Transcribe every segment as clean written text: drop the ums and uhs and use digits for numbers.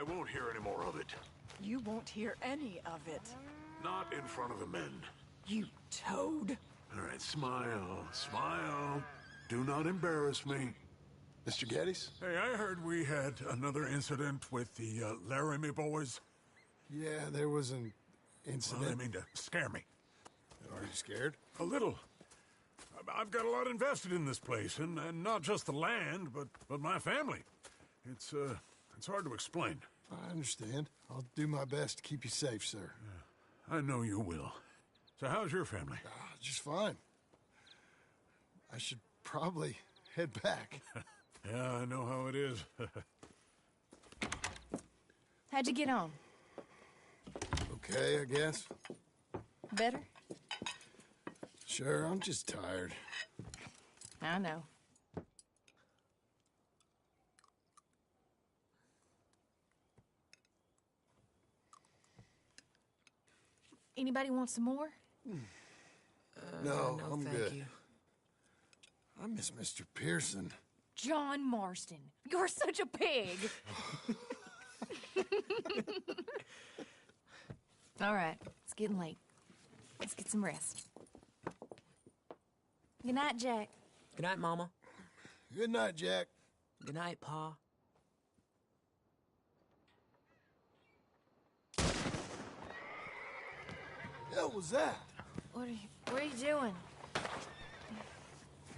I won't hear any more of it. You won't hear any of it. Not in front of the men. You toad. All right, smile, smile. Do not embarrass me. Mr. Geddes? Hey, I heard we had another incident with the Laramie boys. Yeah, there was an incident. Well, I mean to scare me. Are you scared? A little. I've got a lot invested in this place, and not just the land, but my family. It's hard to explain. I understand. I'll do my best to keep you safe, sir. I know you will. So how's your family? Just fine. I should probably head back. Yeah, I know how it is. How'd you get on? Okay, I guess. Better? Sure, I'm just tired. I know. Anybody want some more? No, I'm thank good. you. I miss Mr. Pearson. John Marston, you're such a pig. All right, it's getting late. Let's get some rest. Good night, Jack. Good night, Mama. Good night, Jack. Good night, Pa. Hell was that? What are you doing?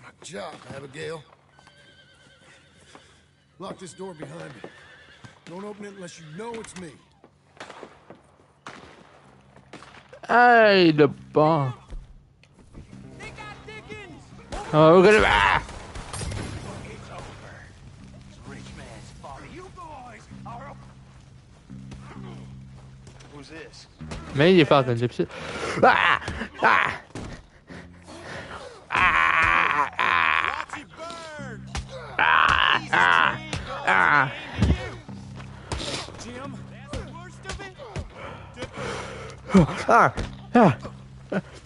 My job, Abigail. Lock this door behind me. Don't open it unless you know it's me. Hey, the bomb. Oh, we're gonna. Ah! It's over. It's rich man's father. You boys are. Who's this? Me, you fucking gypsy. Ah! Ah! Ah! Ah! Ah! Ah! Ah! Jim, that's the worst of it. Ah! Ah!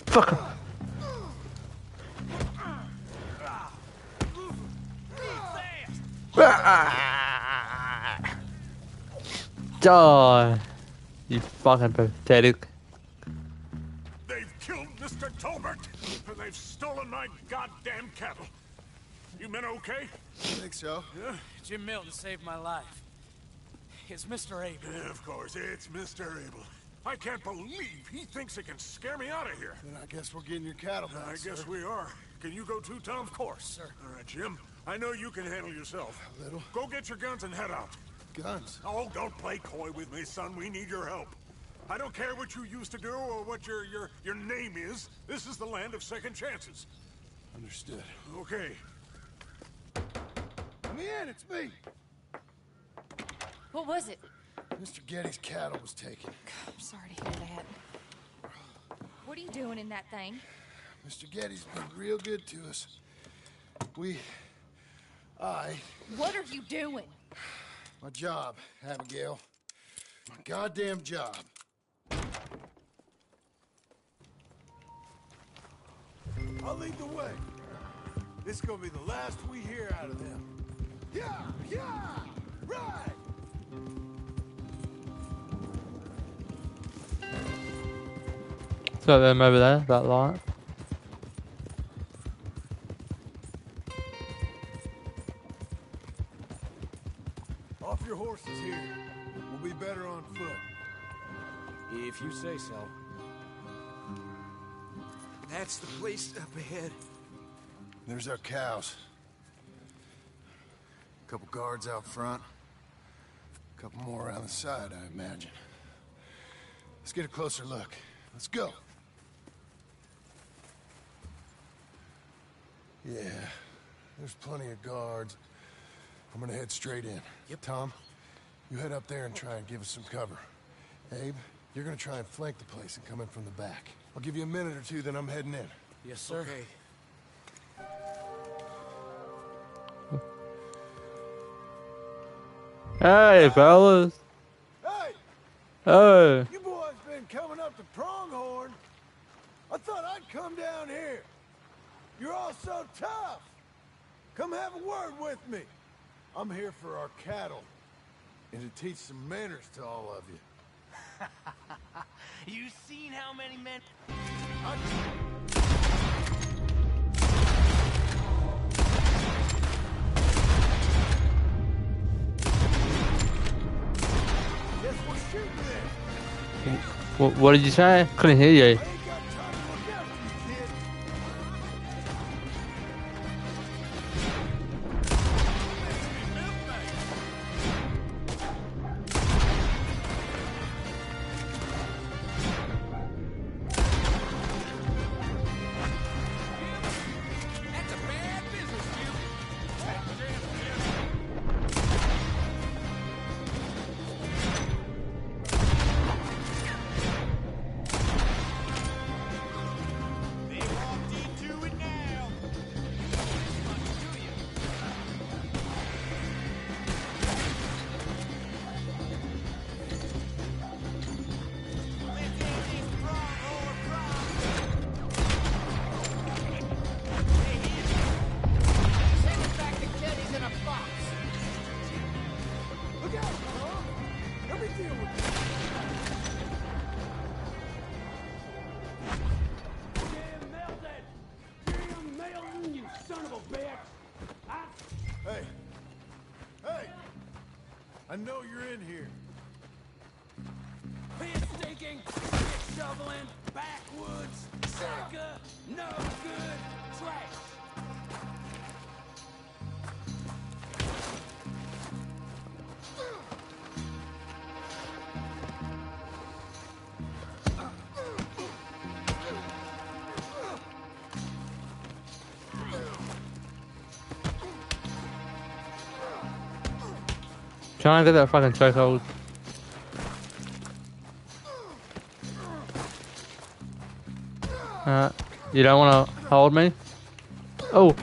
Fuck. Die, you fucking pathetic. They've killed Mr. Tolbert, and they've stolen my goddamn cattle. You men okay? I think so. Yeah? Jim Milton saved my life. It's Mr. Abel. Yeah, of course, it's Mr. Abel. I can't believe he thinks he can scare me out of here. Then I guess we're getting your cattle back, I guess sir. we are. Can you go too, Tom? Of course, sir. All right, Jim. I know you can handle yourself. A little. Go get your guns and head out. Guns? Oh, don't play coy with me, son. We need your help. I don't care what you used to do or what your name is. This is the land of second chances. Understood. Okay. Let me in, it's me. What was it? Mr. Geddes' cattle was taken. I'm sorry to hear that. What are you doing in that thing? Mr. Geddes been real good to us. What are you doing? My job, Abigail. My goddamn job. I'll lead the way. This is gonna be the last we hear out of them. Yeah, right! Got them over there, that light. Off your horses here. We'll be better on foot. If you say so. That's the place up ahead. There's our cows. A couple guards out front. A couple more around the side, I imagine. Let's get a closer look. Let's go. Yeah, there's plenty of guards. I'm gonna head straight in. Yep. Tom, you head up there and try and give us some cover. Abe, you're gonna try and flank the place and come in from the back. I'll give you a minute or two, then I'm heading in. Yes, sir. Okay. Hey, fellas. Hey! Hey. You boys been coming up to Pronghorn. I thought I'd come down here. You're all so tough. Come have a word with me. I'm here for our cattle. And to teach some manners to all of you. You seen how many men... Guess we're shooting then. What did you say? Couldn't hear you. I ain't got time to look out for you, kid. That's a bad business, Jim. They walked into it now. Let's end this stronghold Send it back to Kenny's in a box. Look out, Tom. Let me deal with it. Jim Milton! Jim Milton, you son of a bitch! Hey. Hey. I know you're in here. Piss stinking, shit shoveling, backwoods, sucker, no good, trash. Trying to get that fucking chokehold. You don't want to hold me? Oh.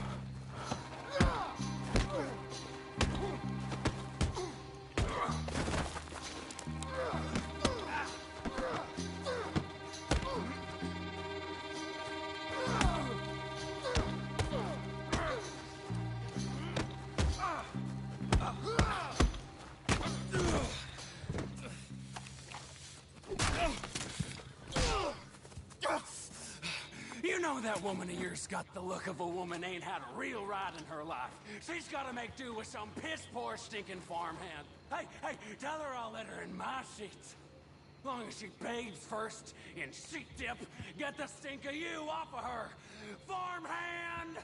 You know that woman of yours got the look of a woman ain't had a real ride in her life. She's gotta make do with some piss-poor stinking farmhand. Hey, tell her I'll let her in my sheets. Long as she bathes first in sheet dip, get the stink of you off of her. Farmhand!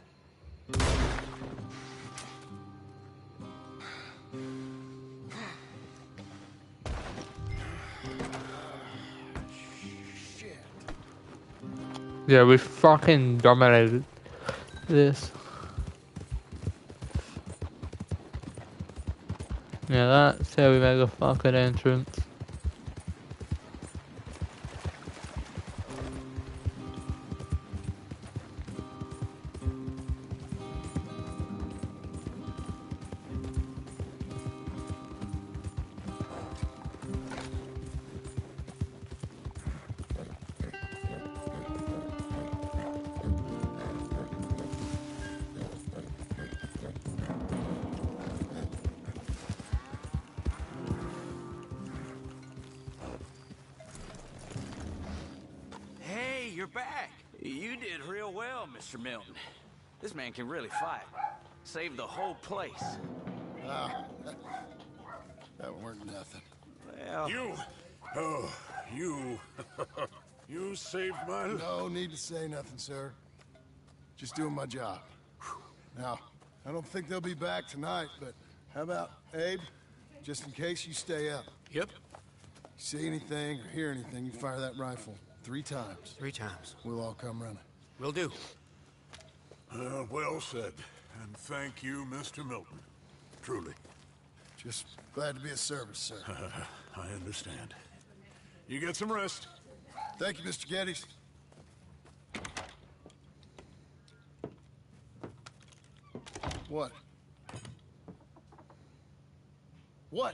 Shit. Yeah, we fucking dominated this. Yeah, that's how we make a fucking entrance. Hey, you're back. You did real well, Mr. Milton. This man can really fight. Saved the whole place. Ah, that weren't nothing. Well, You. Oh, you. You saved my life. No need to say nothing, sir. Just doing my job. Now, I don't think they'll be back tonight, but how about Abe? Just in case you stay up. Yep, See anything or hear anything, you fire that rifle 3 times. 3 times. We'll all come running. Will do. Well said. And thank you, Mr. Milton. Truly. Just glad to be of service, sir. I understand. You get some rest. Thank you, Mr. Geddes. What? What?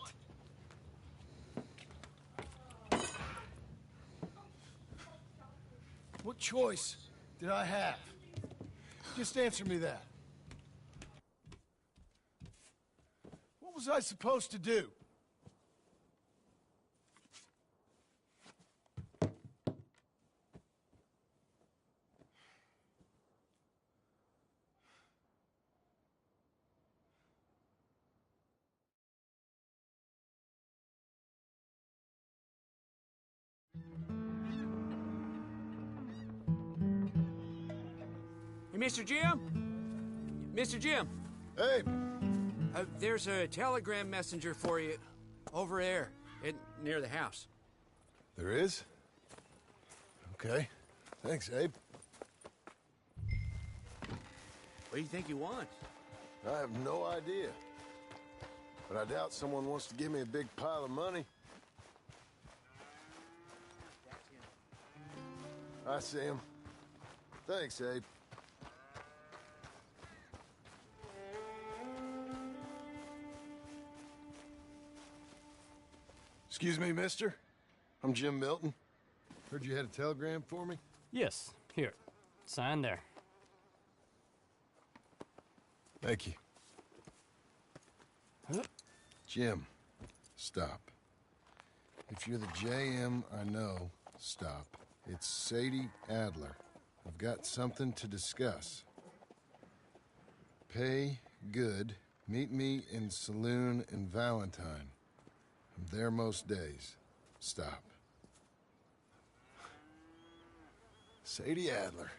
What choice did I have? Just answer me that. What was I supposed to do? Hey, Mr. Jim? Mr. Jim, Hey, there's a telegram messenger for you over there near the house. there is? Okay. Thanks, Abe. What do you think you want? I have no idea. But I doubt someone wants to give me a big pile of money. I see him. Thanks, Abe. Excuse me, mister. I'm Jim Milton. Heard you had a telegram for me? Yes, here. Sign there. Thank you. Jim, stop. If you're the JM I know, stop. It's Sadie Adler. I've got something to discuss. Pay good. Meet me in saloon in Valentine. I'm there most days. Stop. Sadie Adler.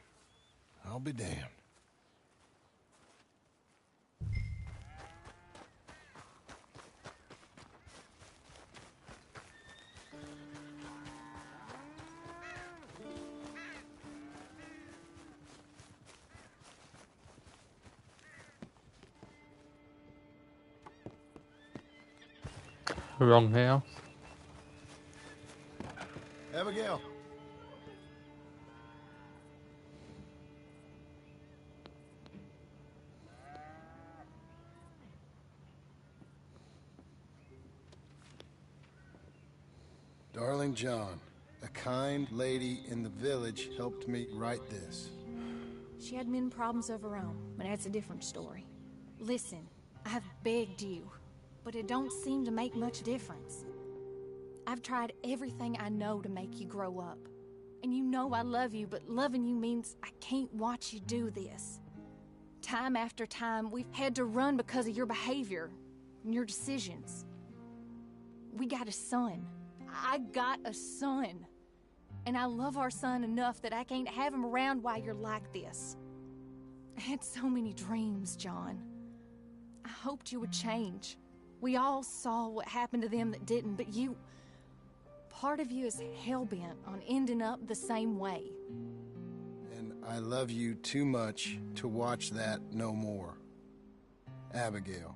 I'll be damned. Wrong house. Abigail. Darling John, a kind lady in the village helped me write this. She had men problems of her own, but that's a different story. Listen, I've begged you, but it don't seem to make much difference. I've tried everything I know to make you grow up. And you know I love you, but loving you means I can't watch you do this. Time after time, we've had to run because of your behavior and your decisions. We got a son. I got a son. And I love our son enough that I can't have him around while you're like this. I had so many dreams, John. I hoped you would change. We all saw what happened to them that didn't, but you... Part of you is hell-bent on ending up the same way. And I love you too much to watch that no more. Abigail.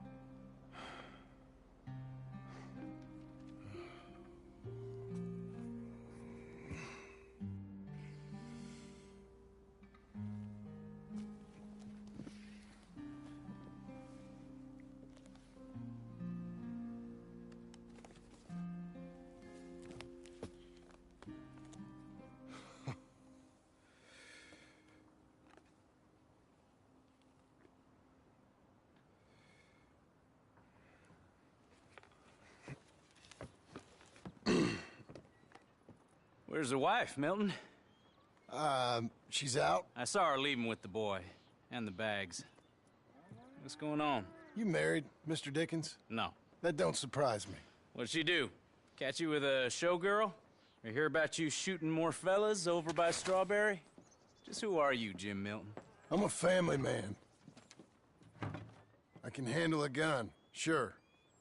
Where's the wife, Milton? She's out. I saw her leaving with the boy and the bags. What's going on? You married, Mr. Dickens? No. That don't surprise me. What'd she do? Catch you with a showgirl? Or hear about you shooting more fellas over by Strawberry? Just who are you, Jim Milton? I'm a family man. I can handle a gun, sure.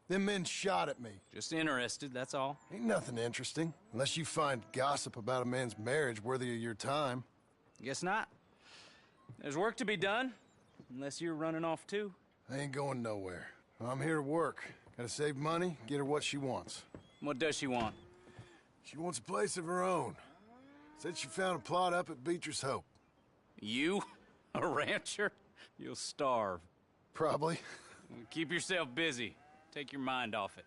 Them men shot at me. Just interested, that's all. Ain't nothing interesting, unless you find gossip about a man's marriage worthy of your time. Guess not. There's work to be done, unless you're running off too. I ain't going nowhere. I'm here to work. Gotta save money, get her what she wants. What does she want? She wants a place of her own. Said she found a plot up at Beecher's Hope. You? A rancher? You'll starve. Probably. Keep yourself busy. Take your mind off it.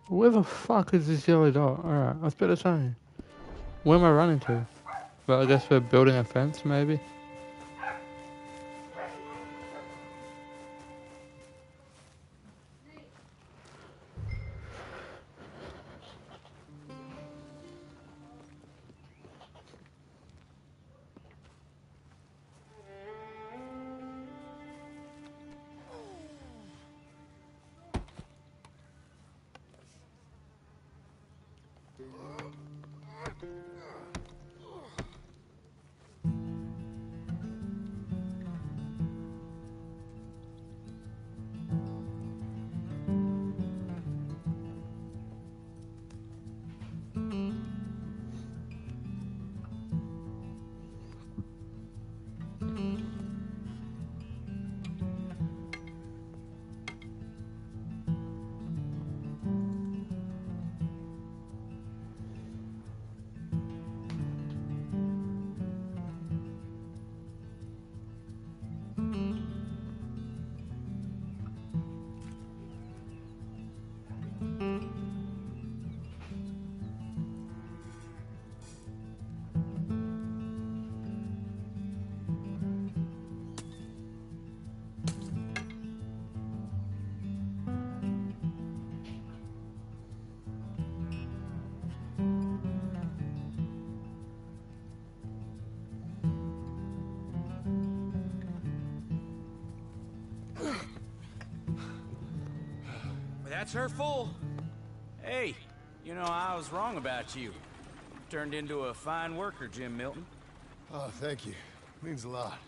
Where the fuck is this yellow dot? Alright, I was better say. Where am I running to? Well, I guess we're building a fence, maybe? That's her full. Hey, you know, I was wrong about you. Turned into a fine worker, Jim Milton. Oh, thank you. Means a lot.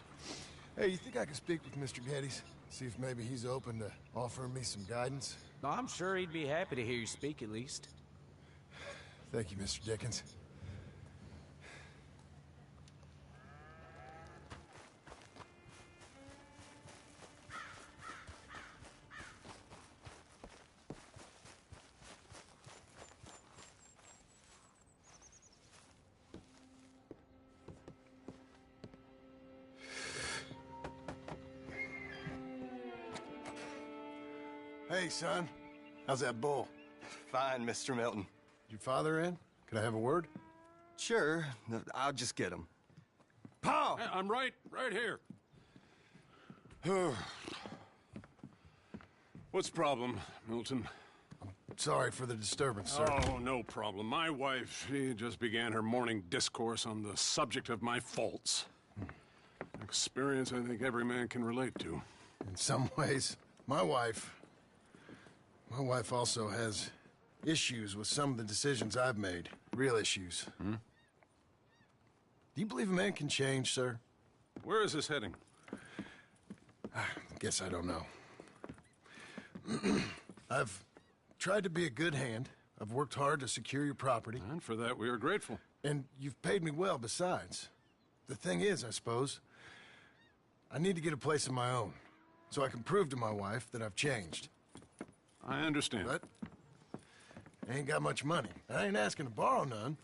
Hey, you think I could speak with Mr. Geddes? See if maybe he's open to offering me some guidance? I'm sure he'd be happy to hear you speak, at least. Thank you, Mr. Dickens. Hey, son. How's that bull? Fine, Mr. Milton. Your father in? Could I have a word? Sure, I'll just get him. Pa! I'm right here. What's the problem, Milton? Sorry for the disturbance, sir. Oh, no problem. My wife, she just began her morning discourse on the subject of my faults. Experience I think every man can relate to. In some ways, my wife also has issues with some of the decisions I've made. Real issues. Hmm? Do you believe a man can change, sir? Where is this heading? Guess I don't know. I've tried to be a good hand. I've worked hard to secure your property. And for that, we are grateful. And you've paid me well besides. The thing is, I suppose, I need to get a place of my own, so I can prove to my wife that I've changed. I understand. But I ain't got much money. I ain't asking to borrow none.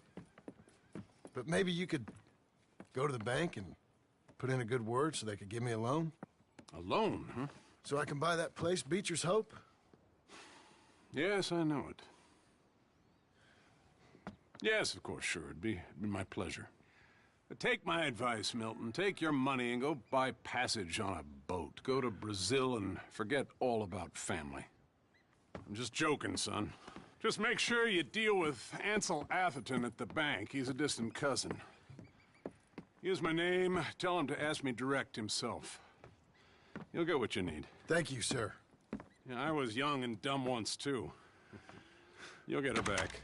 But maybe you could go to the bank and put in a good word so they could give me a loan? A loan, huh? So I can buy that place, Beecher's Hope? Yes, I know it. Yes, of course, sure. It'd be my pleasure. But take my advice, Milton. Take your money and go buy passage on a boat. Go to Brazil and forget all about family. I'm just joking, son. Just make sure you deal with Ansel Atherton at the bank. He's a distant cousin. Here's my name. Tell him to ask me direct himself. You'll get what you need. Thank you, sir. Yeah, I was young and dumb once, too. You'll get it back.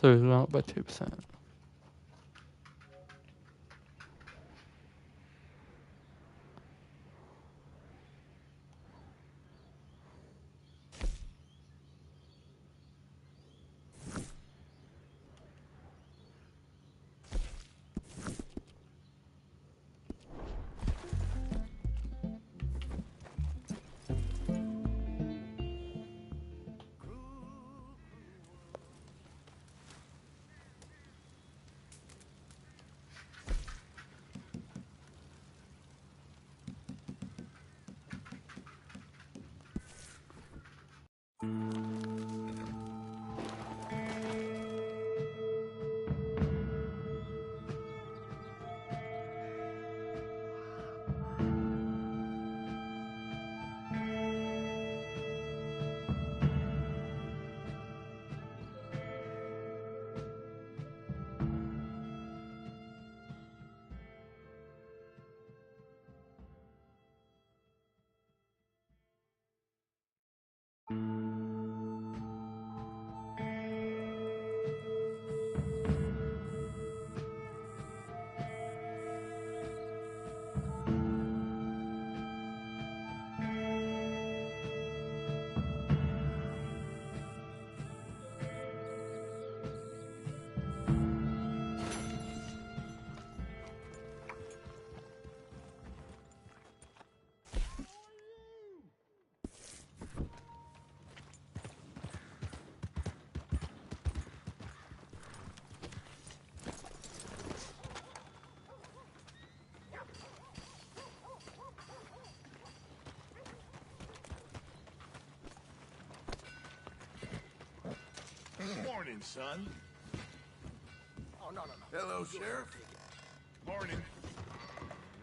So it's went up by 2%. Morning, son. Oh, no. Hello, Sheriff. Morning.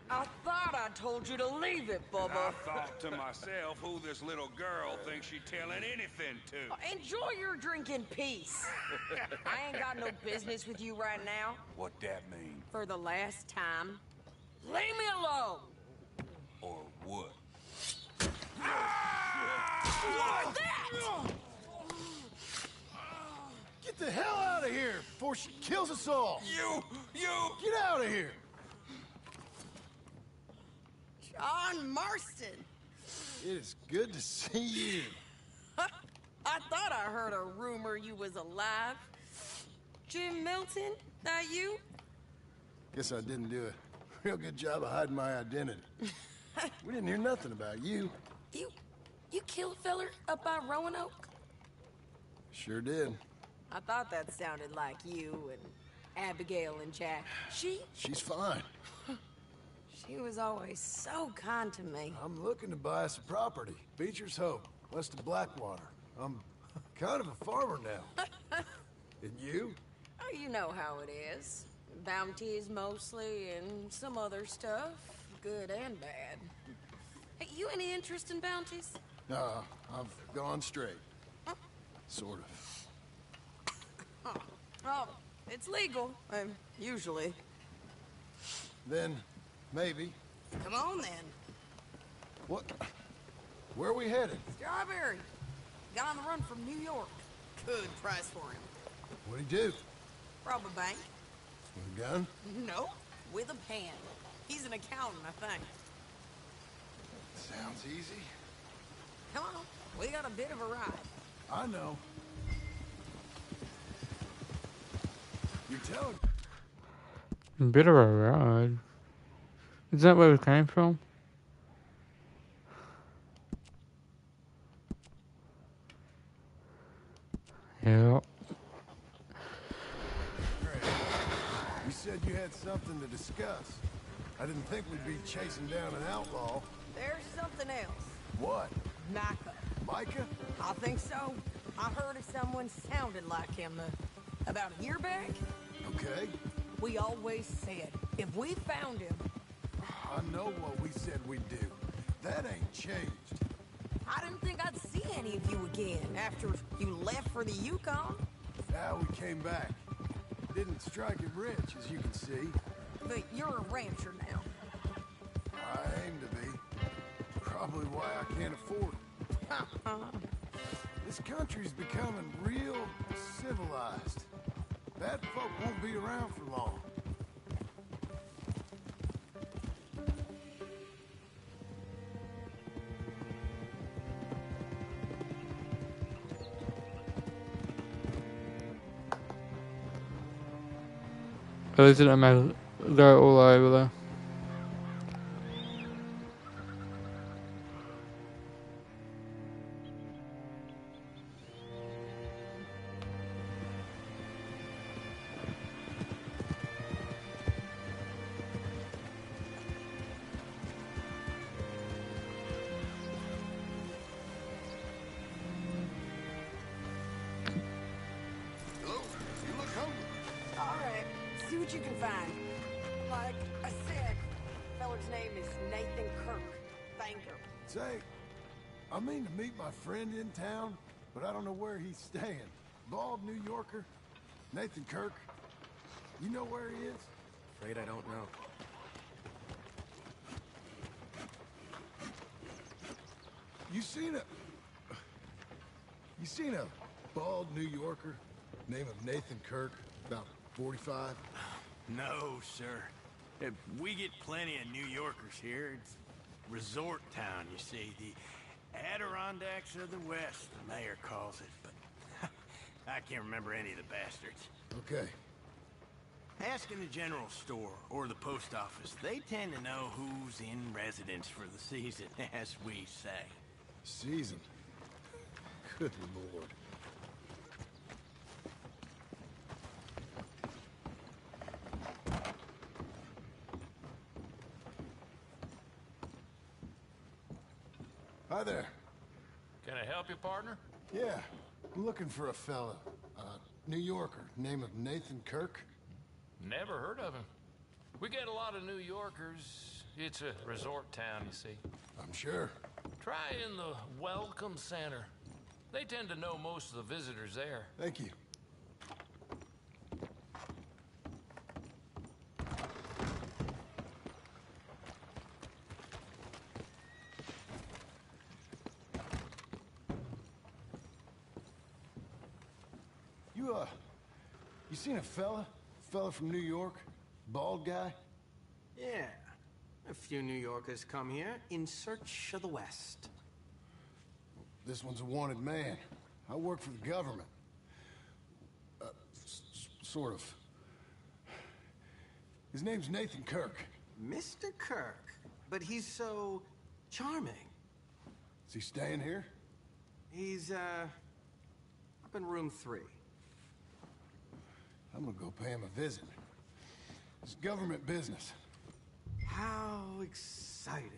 I thought I told you to leave it, Bubba. I thought to myself who this little girl thinks she's telling anything to. Enjoy your drink in peace. I ain't got no business with you right now. What that mean? For the last time, leave me alone. Or what? What's that? Get the hell out of here before she kills us all. You! Get out of here. John Marston. It is good to see you. I thought I heard a rumor you was alive. Jim Milton, that you? Guess I didn't do a real good job of hiding my identity. We didn't hear nothing about you. You killed feller up by Roanoke? Sure did. I thought that sounded like you and Abigail and Jack. She's fine. She was always so kind to me. I'm looking to buy us a property. Beecher's Hope, west of Blackwater. I'm kind of a farmer now. And you? Oh, you know how it is. Bounties mostly, and some other stuff, good and bad. Hey, you any interest in bounties? No, I've gone straight. Sort of. Oh, it's legal, usually. Then, maybe. Come on, then. What? Where are we headed? Strawberry. Got on the run from New York. Good price for him. What'd he do? Rob a bank. With a gun? No, with a pen. He's an accountant, I think. Sounds easy. Come on, we got a bit of a ride. I know. You're telling Bit of a ride. Is that where we came from? Yeah. You said you had something to discuss. I didn't think we'd be chasing down an outlaw. There's something else. What? Micah. Micah? I think so. I heard of someone sounded like him about a year back. Okay. We always said, if we found him... I know what we said we'd do. That ain't changed. I didn't think I'd see any of you again after you left for the Yukon. Now we came back. Didn't strike it rich, as you can see. But you're a rancher now. I aim to be. Probably why I can't afford it. This country's becoming real civilized. Bad folk won't be around for long. At least it doesn't matter. They're all over there. All right, see what you can find. Like I said, feller's name is Nathan Kirk, banker. Say, I mean to meet my friend in town, but I don't know where he's staying. Bald New Yorker, Nathan Kirk. You know where he is? Afraid I don't know. You seen a bald New Yorker, name of Nathan Kirk, about 45? No, sir. We get plenty of New Yorkers here. It's resort town, you see. The Adirondacks of the West, the mayor calls it. But I can't remember any of the bastards. Okay. Ask in the general store or the post office. They tend to know who's in residence for the season, as we say. Season? Good Lord. Hi there. Can I help you, partner? Yeah, I'm looking for a fella. New Yorker, name of Nathan Kirk. Never heard of him. We get a lot of New Yorkers. It's a resort town, you see. I'm sure. Try in the Welcome Center. They tend to know most of the visitors there. Thank you. You seen a fella? Fella from New York? Bald guy? Yeah. A few New Yorkers come here in search of the West. This one's a wanted man. I work for the government. Sort of. His name's Nathan Kirk. Mr. Kirk? But he's so charming. Is he staying here? He's, up in room 3. I'm gonna go pay him a visit. It's government business. How exciting.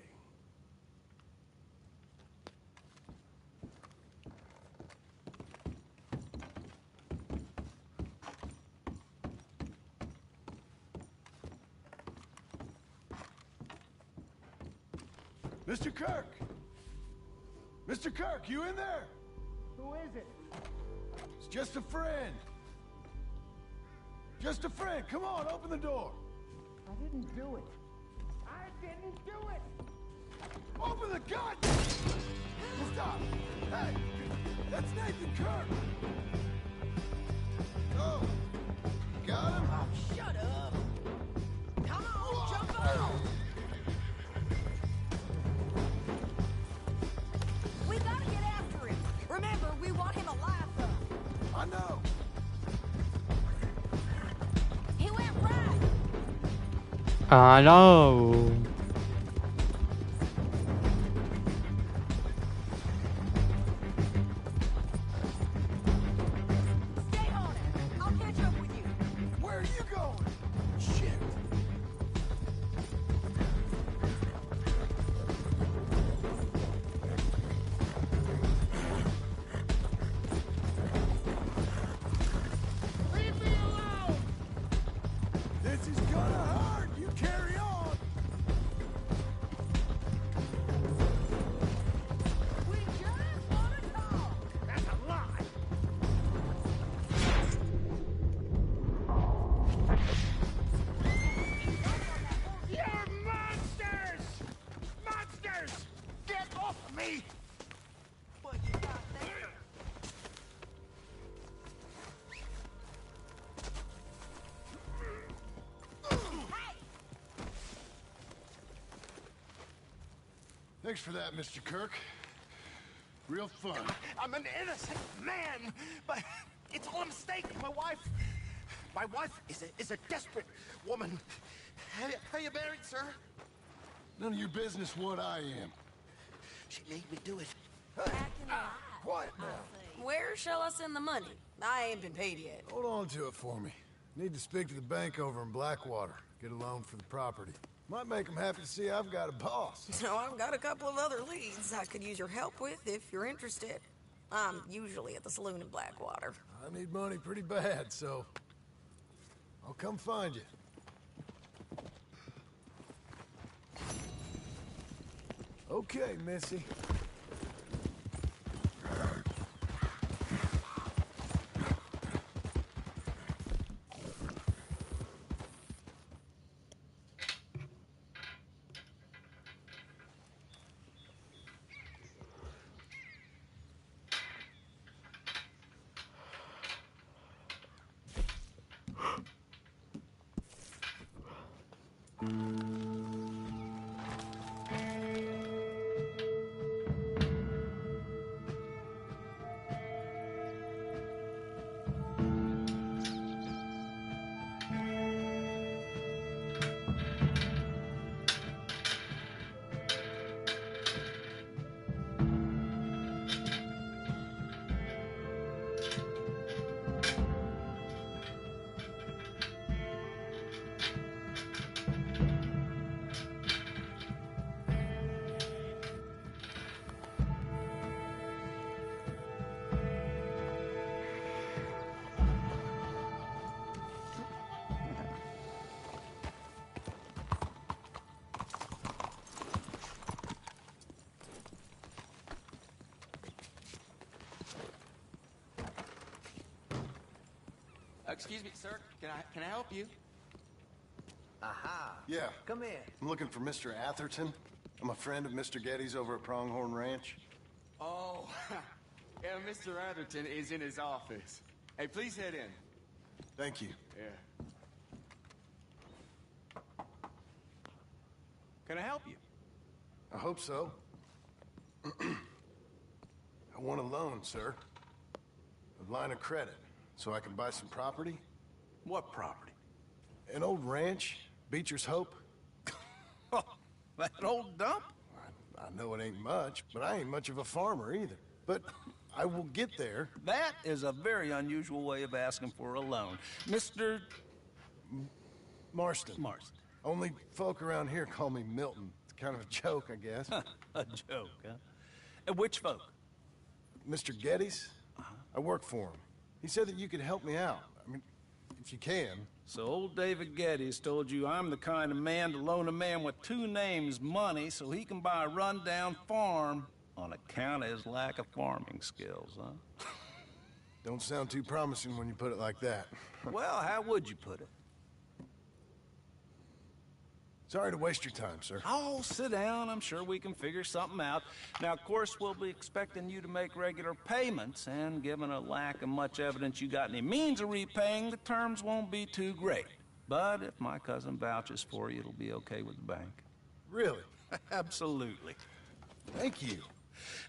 Mr. Kirk! Mr. Kirk, you in there? Who is it? It's just a friend. Just a friend. Come on, open the door. I didn't do it. I didn't do it! Open the gun! Stop! Hey! That's Nathan Kirk! Oh! Got him? Oh, shut up! Come on, jump out! We gotta get after him. Remember, we want him alive, though. I know. He went right. I know. Stay on it. I'll catch up with you. Where are you going? Shit. Leave me alone! This is gonna hurt. You carry on. We just want to talk. That's a lie! You're monsters! Monsters! Get off me! What you got there? Thanks for that, Mr. Kirk. Real fun. I'm an innocent man, but it's all a mistake. My wife is a desperate woman. How you married, sir? None of your business what I am. She made me do it. Quiet now. Where shall I send the money? I ain't been paid yet. Hold on to it for me. Need to speak to the bank over in Blackwater. Get a loan for the property. Might make them happy to see I've got a boss. So I've got a couple of other leads I could use your help with if you're interested. I'm usually at the saloon in Blackwater. I need money pretty bad, so I'll come find you. Okay, Missy. Excuse me, sir. Can I help you? Aha. Yeah. Come in. I'm looking for Mr. Atherton. I'm a friend of Mr. Getty's over at Pronghorn Ranch. Oh, yeah, Mr. Rdr2 is in his office. Hey, please head in. Thank you. Yeah. Can I help you? I hope so. I want a loan, sir. A line of credit, so I can buy some property. What property? An old ranch, Beecher's Hope. That old dump? I know it ain't much, but I ain't much of a farmer either. But I will get there. That is a very unusual way of asking for a loan. Mr. Marston. Marston. Only folk around here call me Milton. It's kind of a joke, I guess. A joke, huh? And which folk? Mr. Getty's. I work for him. He said that you could help me out. I mean, if you can. So old David Getty's told you I'm the kind of man to loan a man with two names money so he can buy a rundown farm on account of his lack of farming skills, huh? Don't sound too promising when you put it like that. Well, how would you put it? Sorry to waste your time, sir. Oh, sit down. I'm sure we can figure something out. Now, of course, we'll be expecting you to make regular payments, and given a lack of much evidence you got any means of repaying, the terms won't be too great. But if my cousin vouches for you, it'll be okay with the bank. Really? Absolutely. Thank you.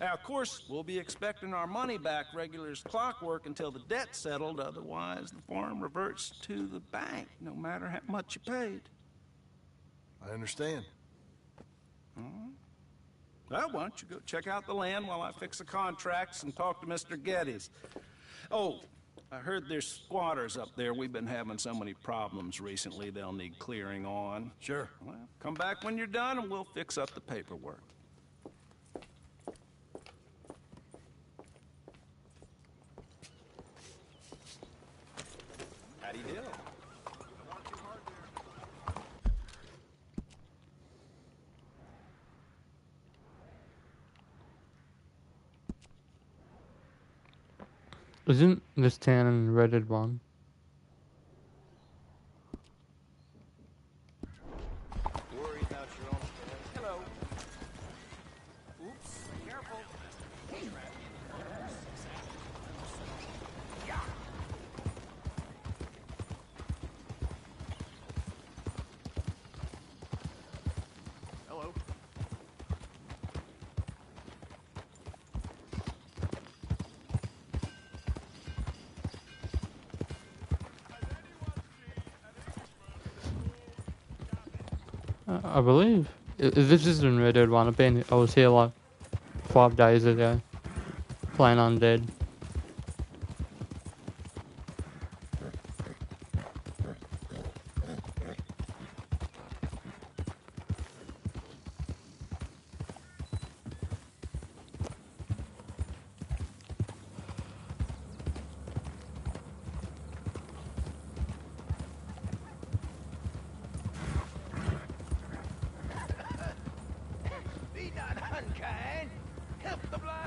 Now, of course, we'll be expecting our money back regular as clockwork until the debt's settled. Otherwise, the farm reverts to the bank, no matter how much you paid. I understand. Well, why don't you go check out the land while I fix the contracts and talk to Mr. Getty's. Oh, I heard there's squatters up there. We've been having so many problems recently, they'll need clearing on. Sure. Well, come back when you're done and we'll fix up the paperwork. Howdy do. Isn't this tan and Reddit one? Worry about your own affairs. Hello. Oops. Careful. Yeah. Hello. I believe. This is in Red Dead 1. I was here like 5 days ago. Playing Undead. Be not unkind. Help the blind.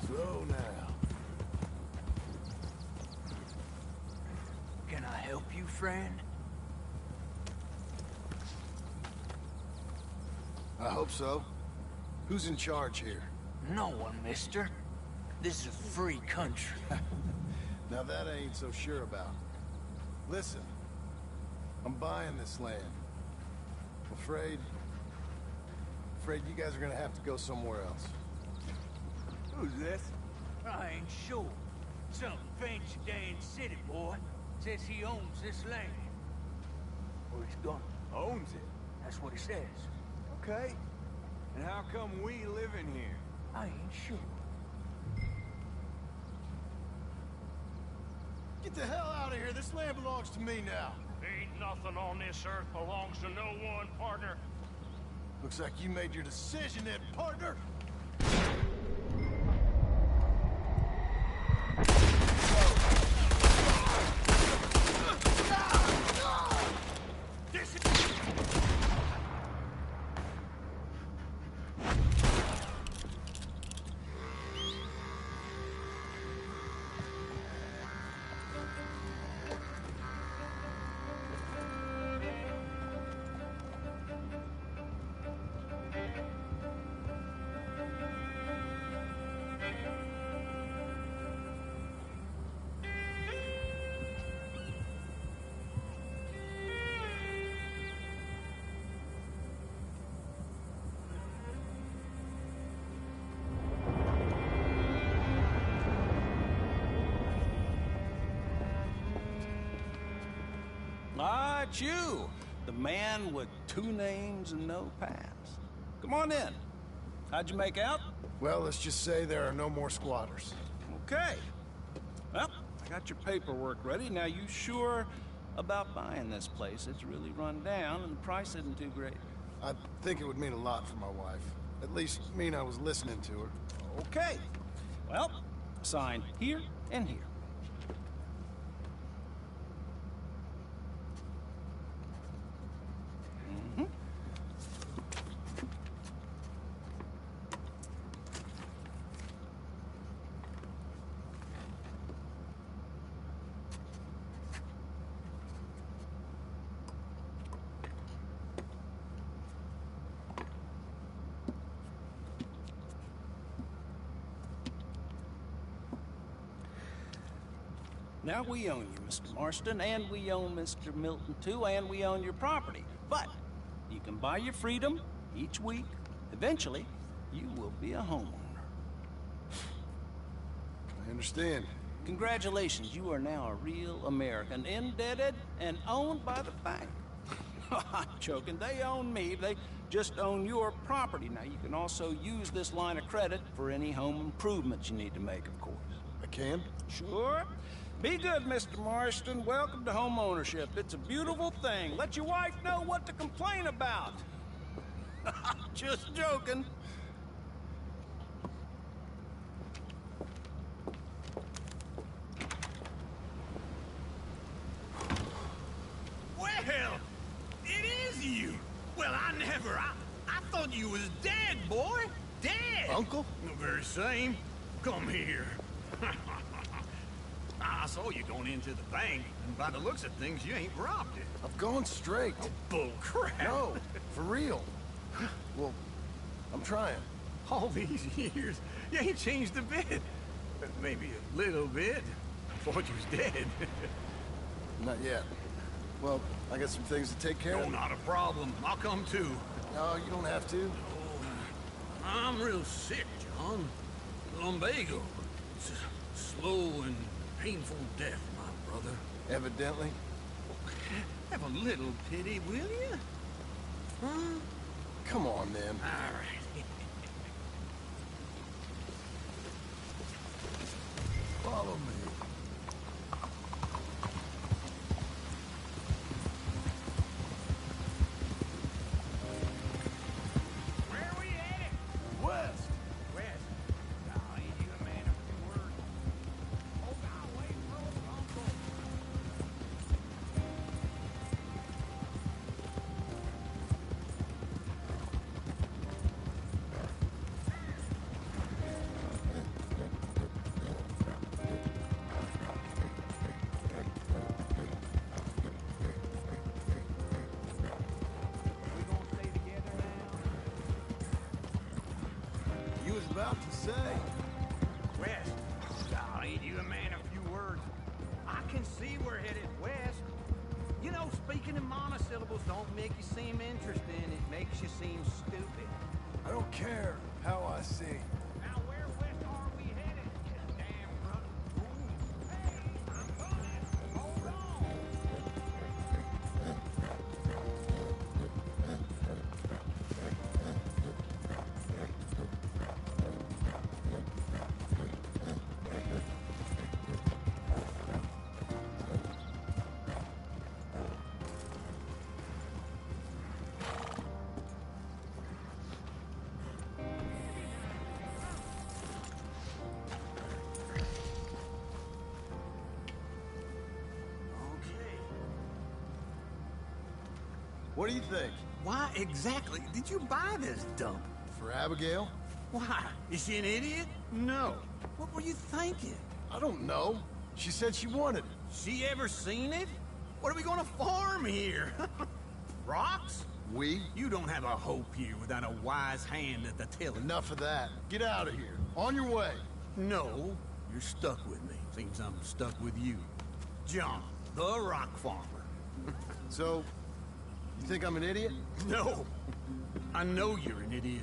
Slow now. Can I help you, friend? I hope so. Who's in charge here? No one, mister. This is a free country. Now that I ain't so sure about. Listen, I'm buying this land. I'm afraid you guys are gonna have to go somewhere else. Who's this? I ain't sure. Some fancy Dan city boy says he owns this land. Or he's gonna. Owns it? That's what he says. Okay. And how come we live in here? I ain't sure. Get the hell out of here. This land belongs to me now. Ain't nothing on this earth belongs to no one, partner. Looks like you made your decision then, partner. Ah, it's you. The man with 2 names and no past. Come on in. How'd you make out? Well, let's just say there are no more squatters. Okay. Well, I got your paperwork ready. Now, you sure about buying this place? It's really run down, and the price isn't too great. I think it would mean a lot for my wife. At least mean I was listening to her. Okay. Well, sign here and here. Now, we own you, Mr. Marston, and we own Mr. Milton, too, and we own your property. But you can buy your freedom each week. Eventually, you will be a homeowner. I understand. Congratulations, you are now a real American, indebted and owned by the bank. I'm joking, they own me. They just own your property. Now, you can also use this line of credit for any home improvements you need to make, of course. I can? Sure. Be good, Mr. Marston. Welcome to home ownership. It's a beautiful thing. Let your wife know what to complain about. Just joking. Well, I never. I thought you was dead, boy. Dead. Uncle? The very same. Come here. I saw you going into the bank, and by the looks of things, you ain't robbed it. I've gone straight. Oh, bull crap. No, for real. Well, I'm trying. All these years, you ain't changed a bit. Maybe a little bit. I thought you was dead. Not yet. Well, I got some things to take care of. No, not a problem. I'll come too. No, you don't have to. I'm real sick, John. Lumbago. It's a slow and painful death, my brother. Evidently. Have a little pity, will you? Huh? Come on, then. All right. Follow me. Where we headed? West. West. Oh, ain't you a man of few words? Oh, God, wait for us, Uncle. We gonna stay together now? You was about to say. West. Oh, ain't you a man of few words? I can see we're headed west. You know, speaking in monosyllables don't make you seem interesting. It makes you seem stupid. I don't care how I sing. Now, where west are we headed? You damn brother. Ooh. Hey, I'm coming. Hold on. What do you think? Why exactly did you buy this dump? For Abigail? Why? Is she an idiot? No. What were you thinking? I don't know. She said she wanted it. She ever seen it? What are we gonna farm here? Rocks? We? You don't have a hope here without a wise hand at the tiller. Enough of that. Get out of here. On your way. No, you're stuck with me. Seems I'm stuck with you. John, the rock farmer. So, you think I'm an idiot? No. I know you're an idiot.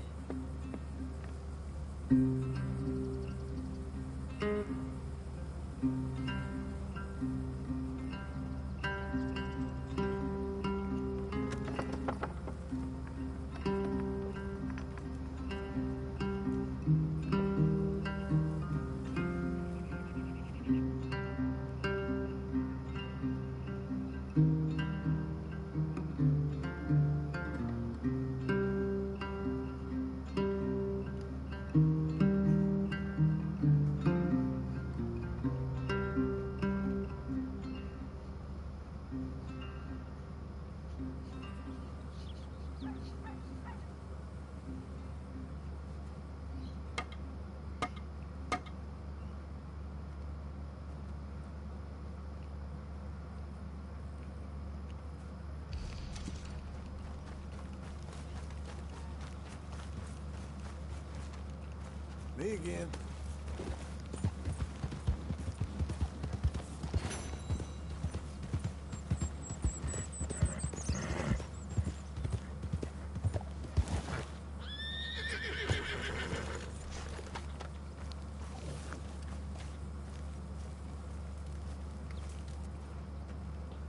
Me again.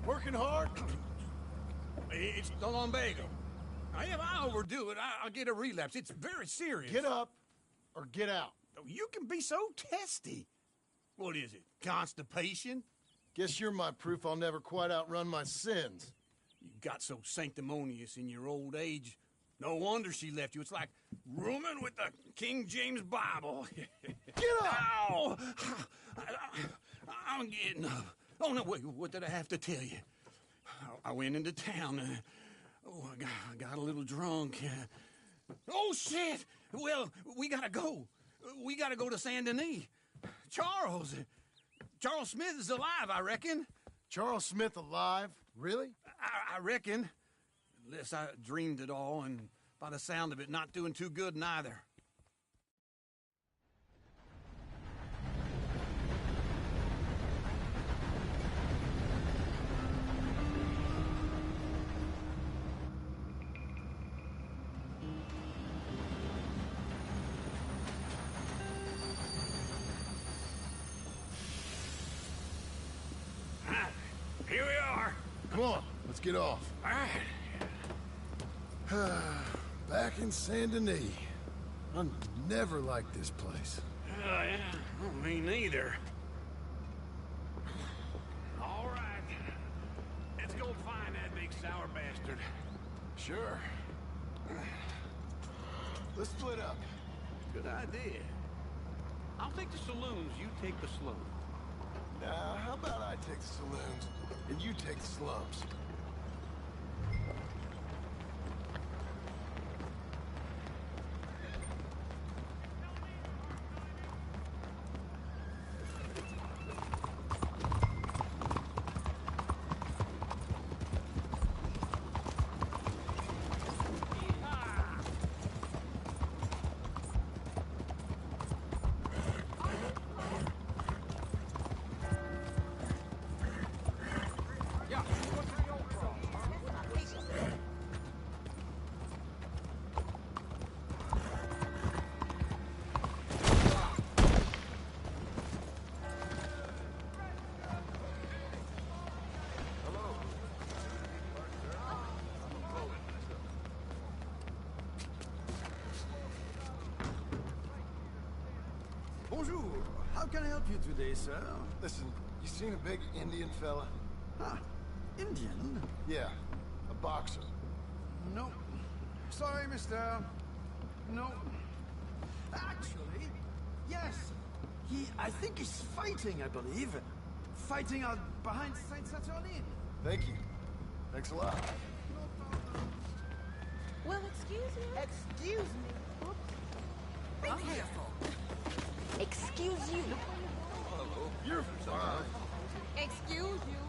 Working hard? It's the lumbago. If I overdo it, I'll get a relapse. It's very serious. Get up or get out. You can be so testy. What is it? Constipation? Guess you're my proof I'll never quite outrun my sins. You got so sanctimonious in your old age. No wonder she left you. It's like rooming with the King James Bible. Get up! Ow! I'm getting up. Oh, no, wait, what did I have to tell you? I went into town. Oh, I got a little drunk. Oh, shit! Well, we gotta go. We gotta go to Saint Denis. Charles Smith is alive, I reckon. Charles Smith alive? Really? I reckon. Unless I dreamed it all, and by the sound of it, not doing too good neither. Here we are. Come on, let's get off. All right. Back in Saint Denis. I never liked this place. Yeah, me neither. All right. Let's go find that big sour bastard. Sure. Let's split up. Good idea. I'll take the saloons, you take the slums. Now, how about I take the saloons, and you take the slums? Bonjour. How can I help you today, sir? Listen, you seen a big Indian fella? Huh. Indian? Yeah, a boxer. No. Sorry, mister. No. Actually, yes. I think he's fighting, I believe. Fighting out behind Saint Saturnin. Thank you. Thanks a lot. Well, excuse me. Excuse me. Be careful. Excuse you. You're fine. Excuse you.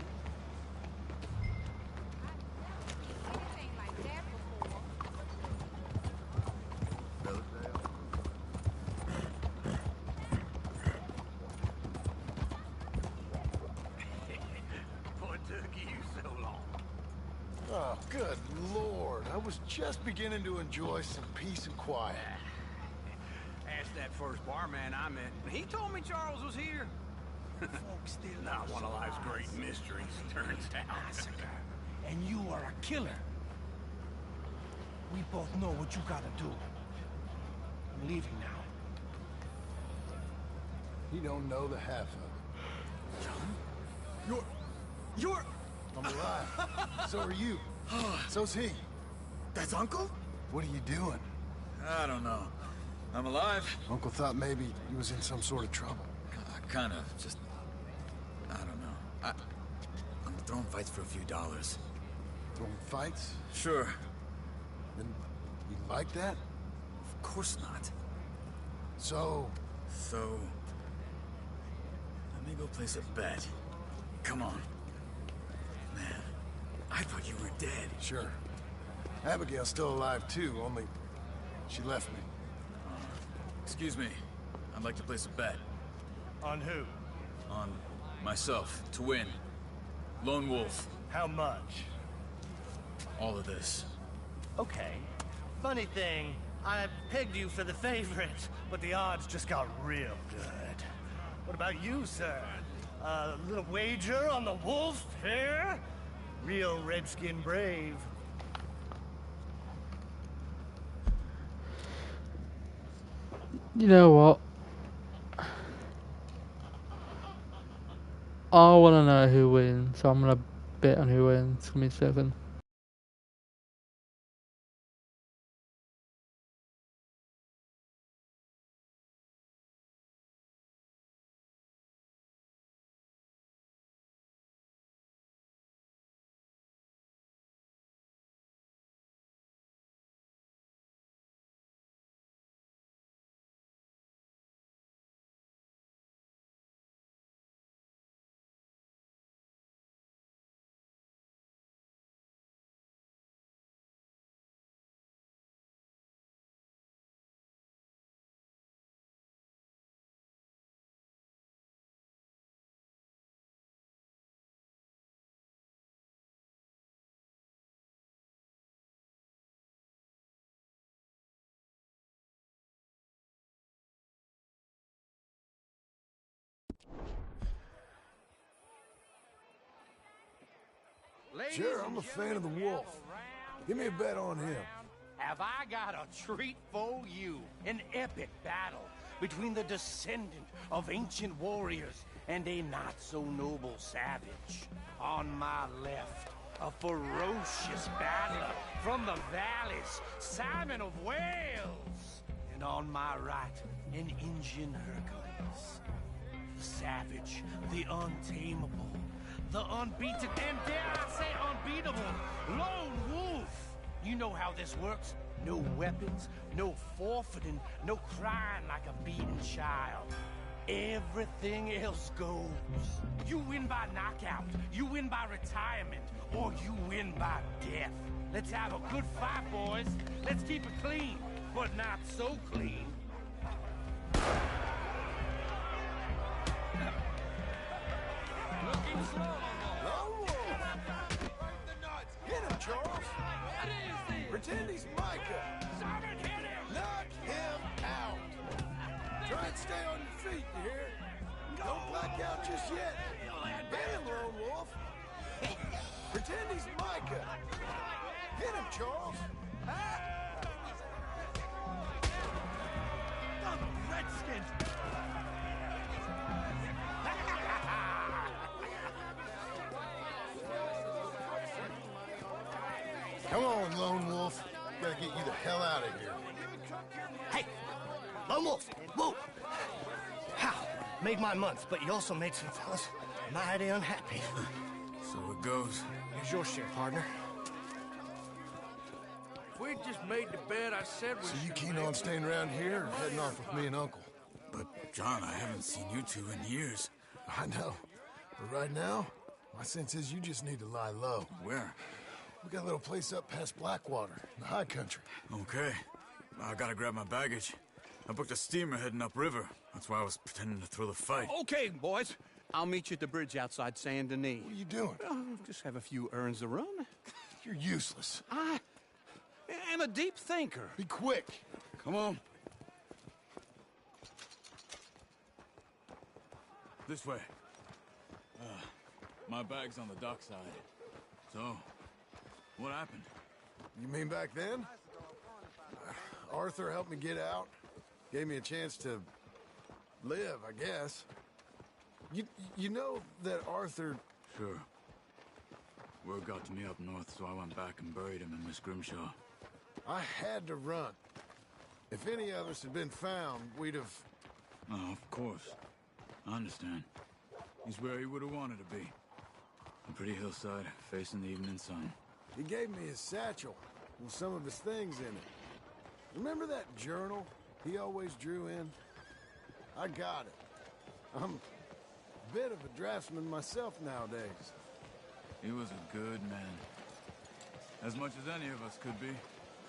What took you so long? Oh, good Lord. I was just beginning to enjoy some peace and quiet. Asked that first barman I met. He told me Charles was here. Folks still Not one of life's great mysteries, turns out. massacre, and you are a killer. We both know what you gotta do. I'm leaving now. He don't know the half of it. John? You're... I'm alive. So are you. So's he. That's Uncle? What are you doing? I don't know. I'm alive. Uncle thought maybe he was in some sort of trouble. Kind of. Just... I don't know. I'm throwing fights for a few dollars. Throwing fights? Sure. Then you like that? Of course not. So... So... Let me go place a bet. Come on. Man, I thought you were dead. Sure. Abigail's still alive too, only... she left me. Excuse me. I'd like to place a bet. On who? On myself, to win. Lone Wolf. How much? All of this. Okay. Funny thing, I pegged you for the favorite, but the odds just got real good. What about you, sir? A little wager on the wolf here? Real redskin brave. You know what? I want to know who wins, so I'm going to bet on who wins. It's going to be 7. Sure, I'm a fan of the wolf. Give me a bet on him. Have I got a treat for you? An epic battle between the descendant of ancient warriors and a not-so-noble savage. On my left, a ferocious battler from the valleys, Simon of Wales. And on my right, an Indian Hercules. The savage, the untamable, the unbeaten, and dare I say unbeatable, Lone Wolf. You know how this works. No weapons, no forfeiting, no crying like a beaten child. Everything else goes. You win by knockout, you win by retirement, or you win by death. Let's have a good fight, boys. Let's keep it clean, but not so clean. Looking slow. Lone Wolf! Hit him, Charles! Pretend he's Micah! Simon, hit him! Knock him out! Try and stay on your feet, you hear? Don't black out just yet. Hit him, Lone Wolf! Pretend he's Micah! Hit him, Charles! Redskins! Come on, Lone Wolf. Gotta get you the hell out of here. Hey! Lone Wolf! Whoa! How? Made my month, but you also made some fellas mighty unhappy. So it goes. Here's your share, partner. If we'd just made the bed I said we So should you keen make, on staying around here or heading off with me and Uncle? But, John, I haven't seen you two in years. I know. But right now, my sense is you just need to lie low. Where? We got a little place up past Blackwater, in the high country. Okay. I gotta grab my baggage. I booked a steamer heading upriver. That's why I was pretending to throw the fight. Okay, boys. I'll meet you at the bridge outside Saint Denis. What are you doing? Just have a few errands to run. You're useless. I am a deep thinker. Be quick. Come on. This way. My bag's on the dockside. So, what happened? You mean back then? Arthur helped me get out. Gave me a chance to live, I guess. You know that Arthur... Sure. Word got to me up north, so I went back and buried him in Miss Grimshaw. I had to run. If any of us had been found, we'd have... Oh, of course. I understand. He's where he would have wanted to be. A pretty hillside, facing the evening sun. He gave me his satchel with some of his things in it. Remember that journal he always drew in? I got it. I'm a bit of a draftsman myself nowadays. He was a good man. As much as any of us could be.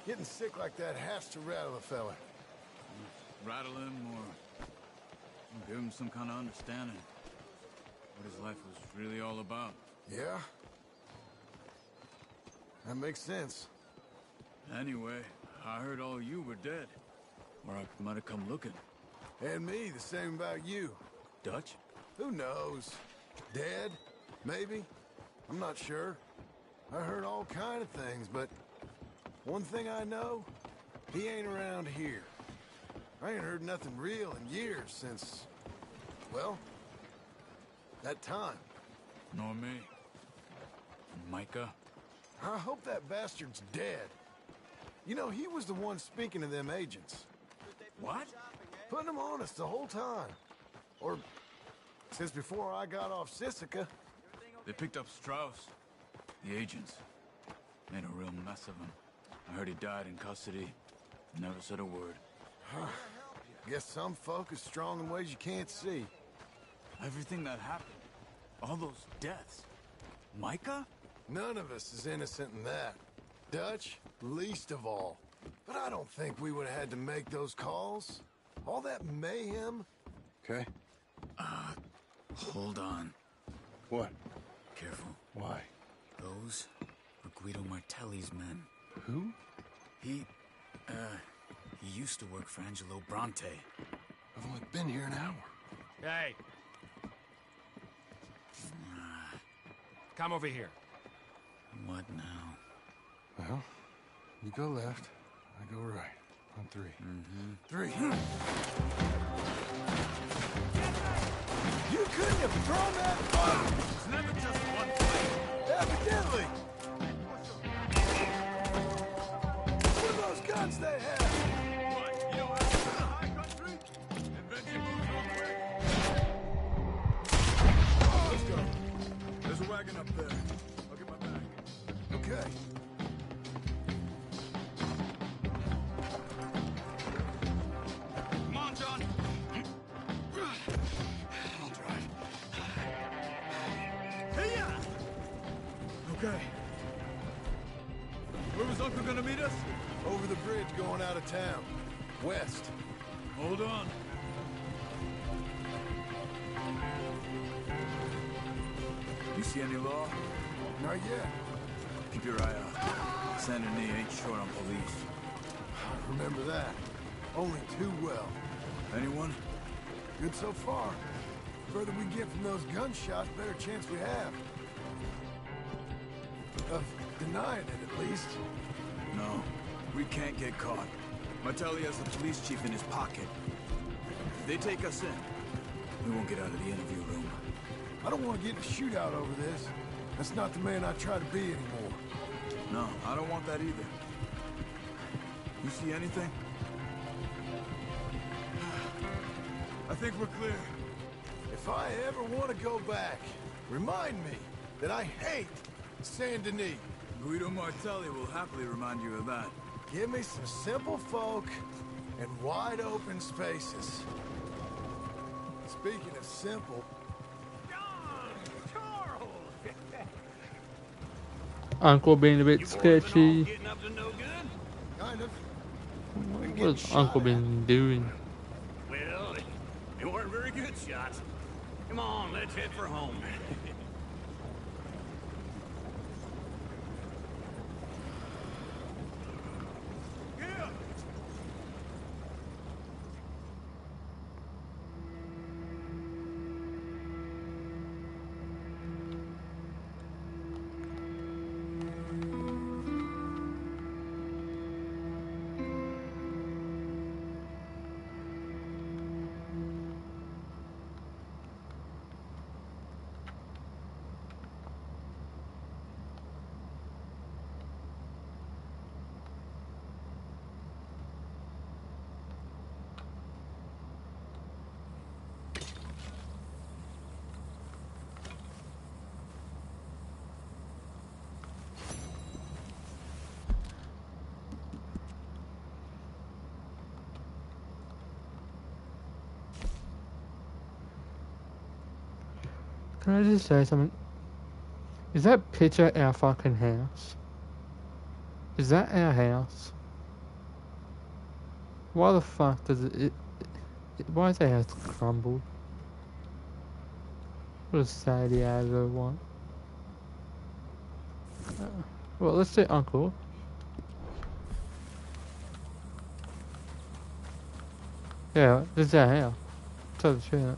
Getting sick like that has to rattle a fella. Rattle him or give him some kind of understanding. What his life was really all about. Yeah? That makes sense. Anyway, I heard all you were dead. Or I might have come looking. And me, the same about you. Dutch? Who knows? Dead? Maybe? I'm not sure. I heard all kind of things, but one thing I know, he ain't around here. I ain't heard nothing real in years since, well, that time. Nor me. Micah? I hope that bastard's dead. You know, he was the one speaking to them agents. What? Putting them on us the whole time. Or since before I got off Sisika. They picked up Strauss. The agents. Made a real mess of him. I heard he died in custody. Never said a word. Guess some folk is strong in ways you can't see. Everything that happened. All those deaths. Micah? None of us is innocent in that. Dutch, least of all. But I don't think we would have had to make those calls. All that mayhem. Okay. Hold on. What? Careful. Why? Those were Guido Martelli's men. Who? He used to work for Angelo Bronte. I've only been here an hour. Hey. Come over here. What now? Well, you go left, I go right. On 3. Mm-hmm. 3. You couldn't have thrown that far! It's never just one place. Evidently! What are those guns they have? What, you know what? The high country? Invention moves real quick. Let's go. There's a wagon up there. I'll get my bag. Okay. Come on, John. I'll drive. Hey-ya! Okay. Where was Uncle gonna meet us? Over the bridge going out of town. West. Hold on. You see any law? Not yet. Keep your eye out. Saint Denis ain't short on police. Remember that. Only too well. Anyone? Good so far. Further we get from those gunshots, better chance we have. Of denying it, at least. No. We can't get caught. Martelli has the police chief in his pocket. If they take us in, we won't get out of the interview room. I don't want to get in a shootout over this. That's not the man I try to be anymore. No, I don't want that either. You see anything? I think we're clear. If I ever want to go back, remind me that I hate Saint Denis. Guido Martelli will happily remind you of that. Give me some simple folk and wide open spaces. Speaking of simple... Uncle being a bit sketchy. Getting up to no good? Kind of. What's Uncle been doing? Well, they weren't very good shots. Come on, let's head for home. Can I just say something? Is that picture our fucking house? Is that our house? Why the fuck does why is our house crumbled? What a sadie out of one. Well, let's say Uncle. Yeah, this is our house. Tell the truth.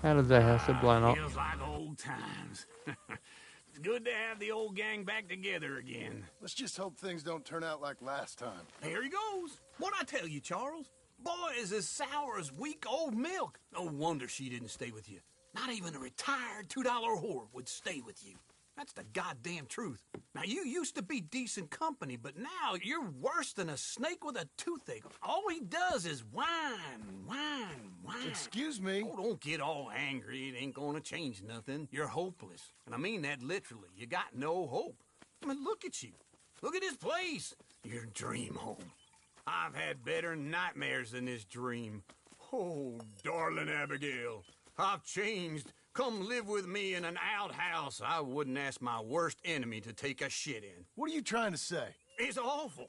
How did that house get blown up? Feels like old times. It's good to have the old gang back together again. Let's just hope things don't turn out like last time. There he goes. What'd I tell you, Charles? Boy is as sour as week-old milk. No wonder she didn't stay with you. Not even a retired $2 whore would stay with you. That's the goddamn truth. Now, you used to be decent company, but now you're worse than a snake with a toothache. All he does is whine. Excuse me? Oh, don't get all angry. It ain't gonna change nothing. You're hopeless. And I mean that literally. You got no hope. I mean, look at you. Look at this place. Your dream home. I've had better nightmares than this dream. Oh, darling Abigail, I've changed. Come live with me in an outhouse I wouldn't ask my worst enemy to take a shit in. What are you trying to say? It's awful.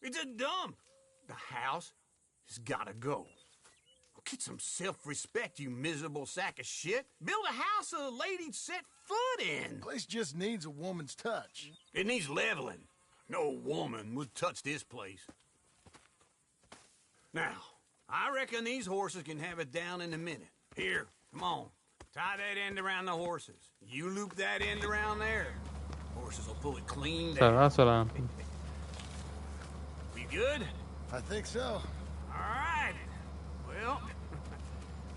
It's a dump. The house has gotta go. Get some self-respect, you miserable sack of shit. Build a house a lady'd set foot in. Place just needs a woman's touch. It needs leveling. No woman would touch this place. Now, I reckon these horses can have it down in a minute. Here, come on. Tie that end around the horses. You loop that end around there. Horses will pull it clean So down. that's what I'm. We good? I think so. All right. Well,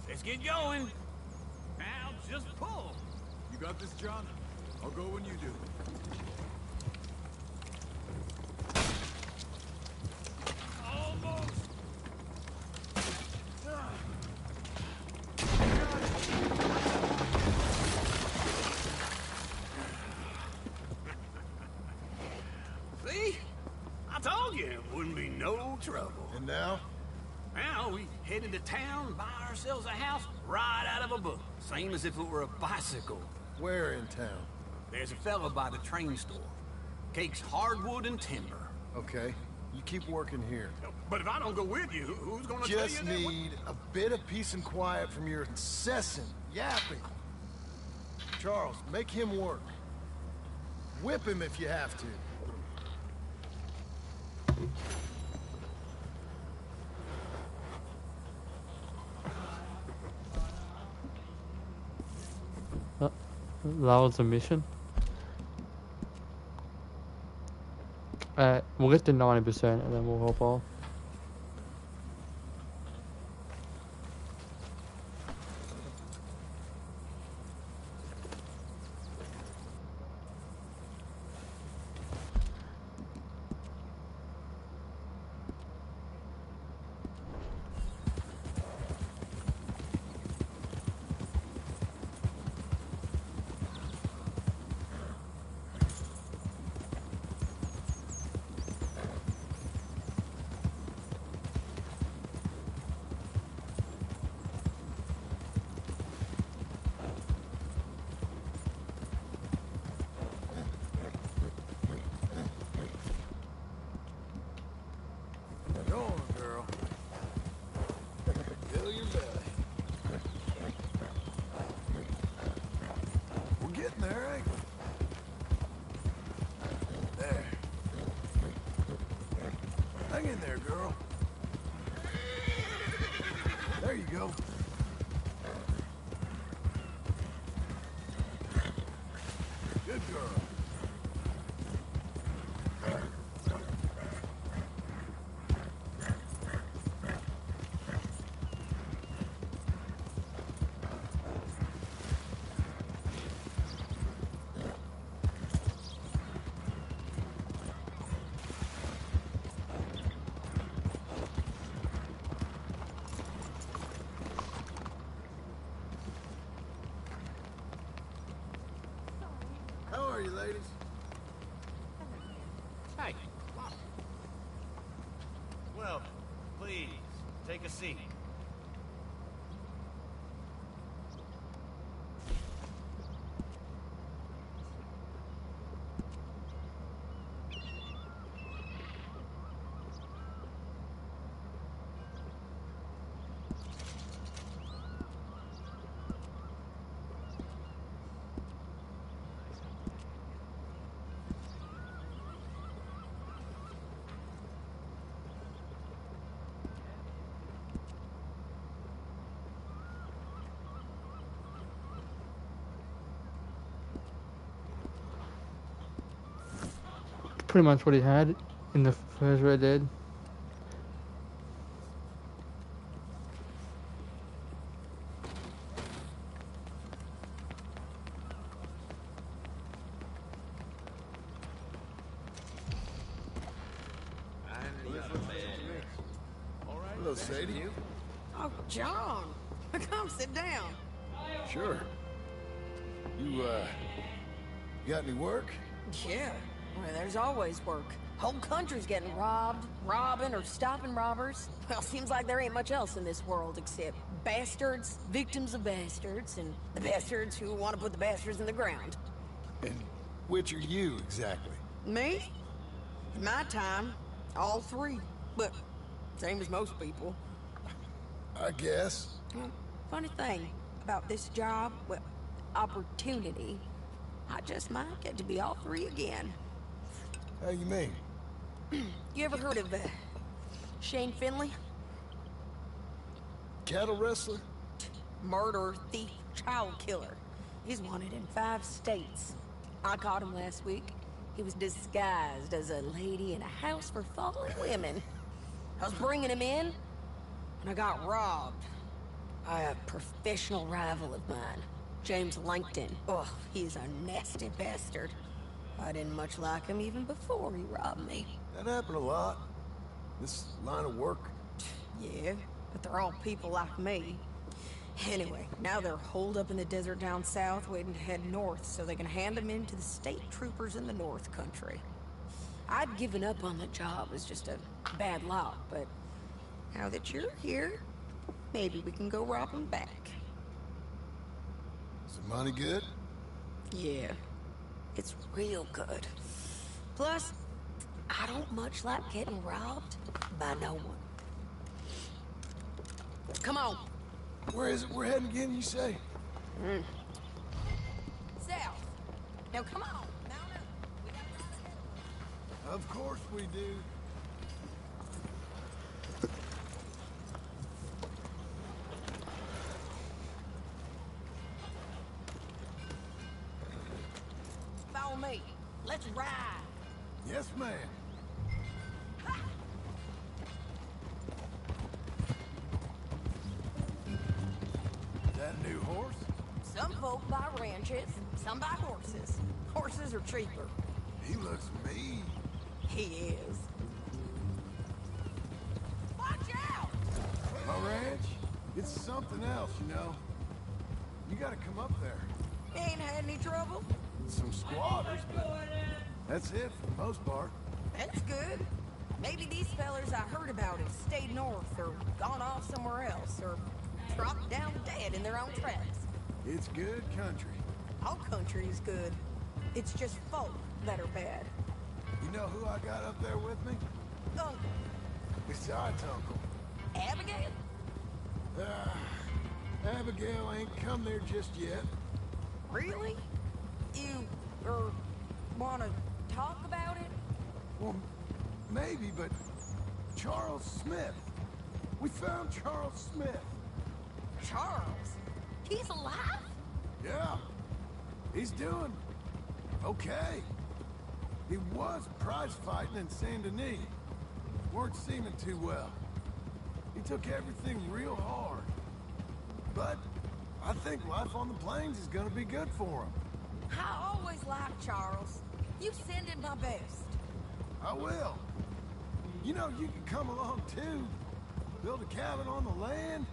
let's get going. Now just pull. You got this, John? I'll go when you do. Almost. See? I told you it wouldn't be no trouble. And now? Now we head into town, buy ourselves a house right out of a book. Same as if it were a bicycle. Where in town? There's a fella by the train store. Cakes hardwood and timber. Okay. You keep working here. But if I don't go with you, who's gonna tell you Just that? need a bit of peace and quiet from your incessant yapping. Charles, make him work. Whip him if you have to. That was a mission. We'll get to 90% and then we'll hop off. Go on, girl. Fill your belly. We're getting there, ain't we? There. Hang in there, girl. There you go. Good girl. How are you, ladies? Hey. Well, please, take a seat. Pretty much what he had in the first Red Dead. Hello, Sadie. Oh, John. Come sit down. Sure. You got any work? Yeah. Well, there's always work. Whole country's getting robbed, robbing, or stopping robbers. Well, seems like there ain't much else in this world except bastards, victims of bastards, and the bastards who want to put the bastards in the ground. And which are you, exactly? Me? In my time, all three. But same as most people. I guess. Well, funny thing about this job, well, opportunity, I just might get to be all three again. How you mean? You ever heard of Shane Finley? Cattle wrestler? Murderer, thief, child killer. He's wanted in 5 states. I caught him last week. He was disguised as a lady in a house for fallen women. I was bringing him in, and I got robbed by a professional rival of mine, James Langton. Oh, he's a nasty bastard. I didn't much like him even before he robbed me. That happened a lot. This line of work. Yeah, but they're all people like me. Anyway, now they're holed up in the desert down south, waiting to head north so they can hand them in to the state troopers in the North Country. I'd given up on the job as just a bad lot, but now that you're here, maybe we can go rob them back. Is the money good? Yeah, it's real good. Plus, I don't much like getting robbed by no one. Come on. Where is it we're heading again, you say? South. Now come on. Of course we do. Follow me. Let's ride. Yes, ma'am. That new horse? Some folk buy ranches, some buy horses. Horses are cheaper. He looks mean. He is. Watch out! My ranch? It's something else, you know. You gotta come up there. Ain't had any trouble? Some squatters, but that's it for the most part. That's good. Maybe these fellers I heard about have stayed north or gone off somewhere else or dropped down dead in their own tracks. It's good country. All country is good. It's just folk that are bad. You know who I got up there with me? Uncle. Besides Uncle. Abigail? Abigail ain't come there just yet. Really? You, wanna talk about it? Well, maybe, but Charles Smith. We found Charles Smith. Charles? He's alive? Yeah. He's doing okay. He was prize fighting in Saint Denis. Weren't seeming too well. He took everything real hard. But I think life on the plains is gonna be good for him. I always liked Charles. You send him my best. I will. You know, you can come along too. Build a cabin on the land.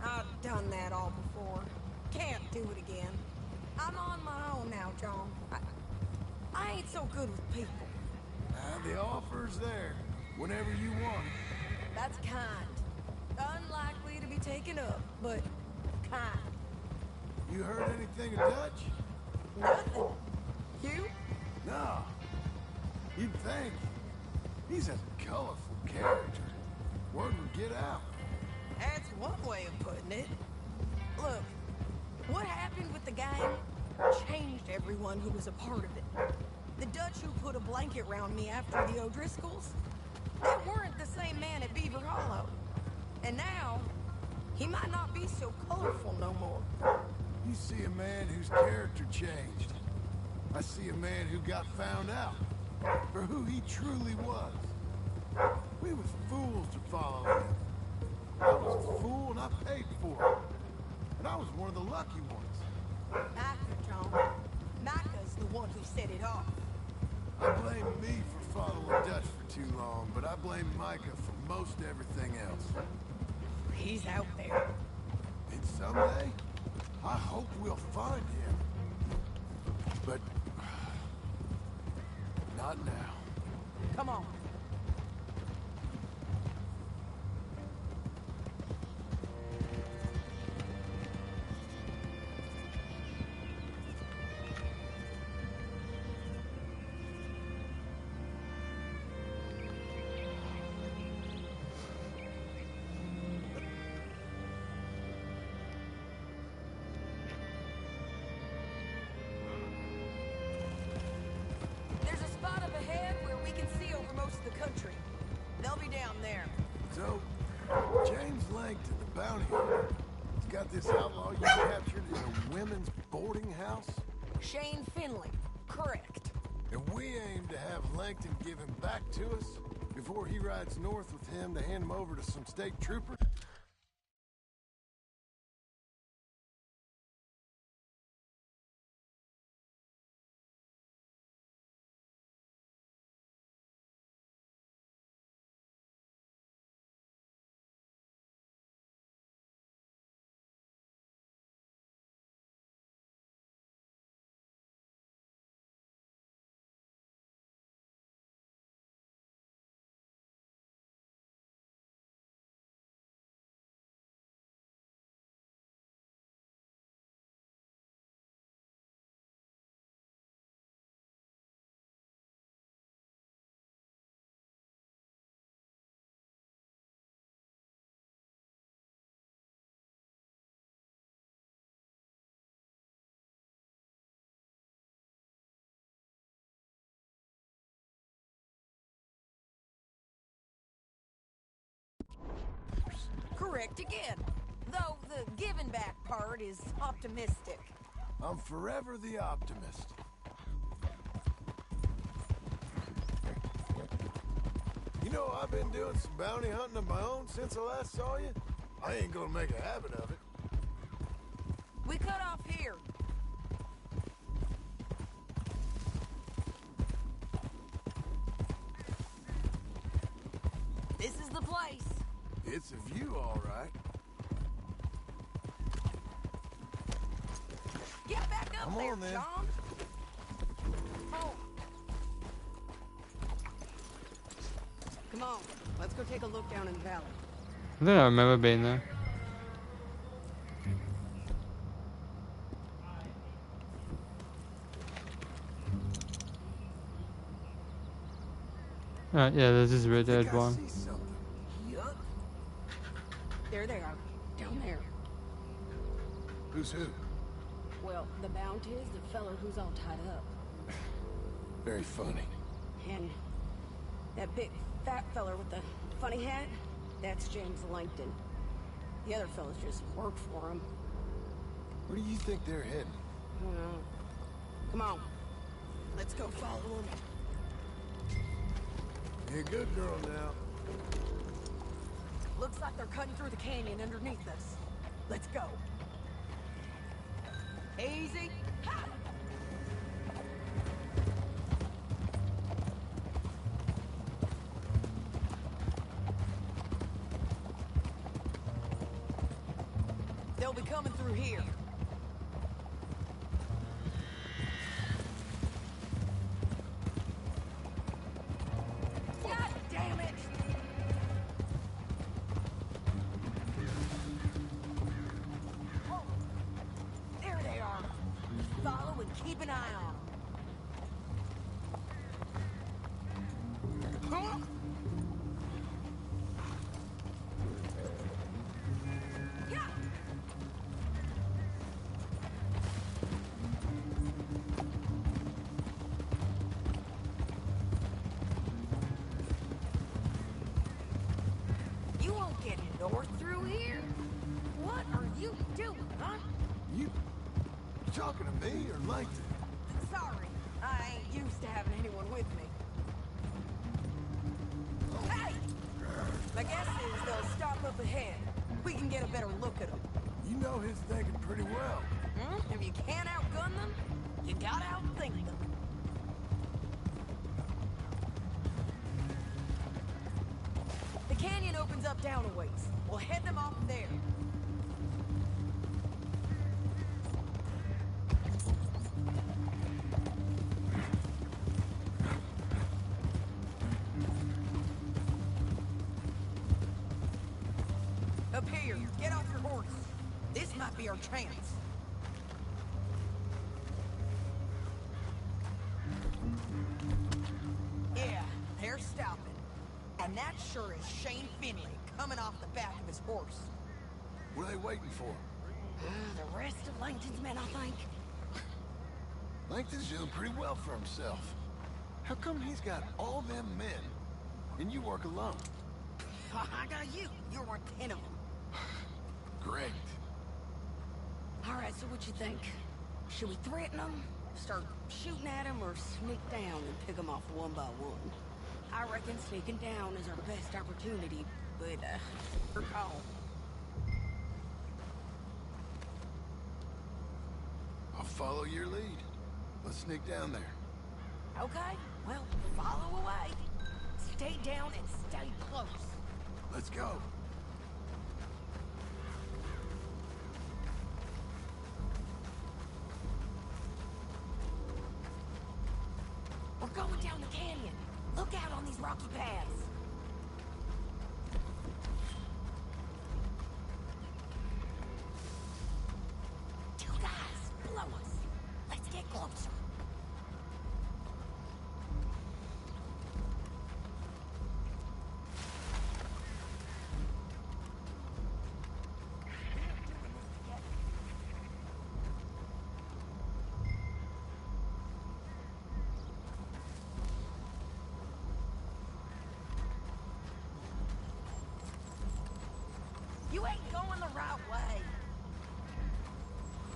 I've done that all before. Can't do it again. I'm on my own now, John. I ain't so good with people. The offer's there, whenever you want it. That's kind. Unlikely to be taken up, but kind. You heard anything of Dutch? Nothing. You? No. You'd think. He's a colorful character. Word would get out. That's one way of putting it. Look, what happened with the gang changed everyone who was a part of it. The Dutch who put a blanket round me after the O'Driscolls, they weren't the same man at Beaver Hollow. And now, he might not be so colorful no more. You see a man whose character changed. I see a man who got found out for who he truly was. We was fools to follow him. I was a fool and I paid for it. And I was one of the lucky ones. Micah, John. Micah's the one who set it off. I blame me for following Dutch for too long, but I blame Micah for most everything else. He's out there. And someday, I hope we'll find him. But not now. Come on. Country. They'll be down there. So, James Langton, the bounty hunter, is got this outlaw you captured in a women's boarding house? Shane Finley, correct. And we aim to have Langton give him back to us before he rides north with him to hand him over to some state troopers? Correct again. Though the giving back part is optimistic. I'm forever the optimist. You know, I've been doing some bounty hunting of my own since I last saw you. I ain't gonna make a habit of it. We cut off here. This is the place. It's a view, all right. Get back up Come there, on, then. John. Oh. Come on, let's go take a look down in the valley. I think I remember being there. Yeah, there's this Rdr2 one. Yup. There they are, down there. Who's who? Well, the bounty is the feller who's all tied up. Very funny. And that big fat feller with the funny hat, that's James Langton. The other fellas just work for him. Where do you think they're heading? Well, come on. Let's go follow them. You're a good girl now. Looks like they're cutting through the canyon underneath us. Let's go. Easy. Ha! They'll be coming through here. God damn it! Oh, there they are. Follow and keep an eye on them. Huh? Yeah. You won't get north through here. What are you doing, huh? You talking to me or Langton? Sorry, I ain't used to having anyone with me. Hey! My guess is they'll stop up ahead. We can get a better look at them. You know his thinking pretty well. If you can't outgun them, you gotta outthink them. The canyon opens up down a ways. We'll head them off there. Up here, get off your horse. This might be our chance. Yeah, they're stopping. And that sure is Shane Finley coming off the back of his horse. What are they waiting for? The rest of Langton's men, I think. Langton's doing pretty well for himself. How come he's got all them men, and you work alone? I got you. You're worth 10 of them. Great. All right, so what you think? Should we threaten them, start shooting at them, or sneak down and pick them off one by one? I reckon sneaking down is our best opportunity, but, your call. I'll follow your lead. Let's sneak down there. Okay, well, follow away. Stay down and stay close. Let's go. We're going down the canyon. Look out on these rocky paths. Two guys below us. Let's get closer. You ain't going the right way.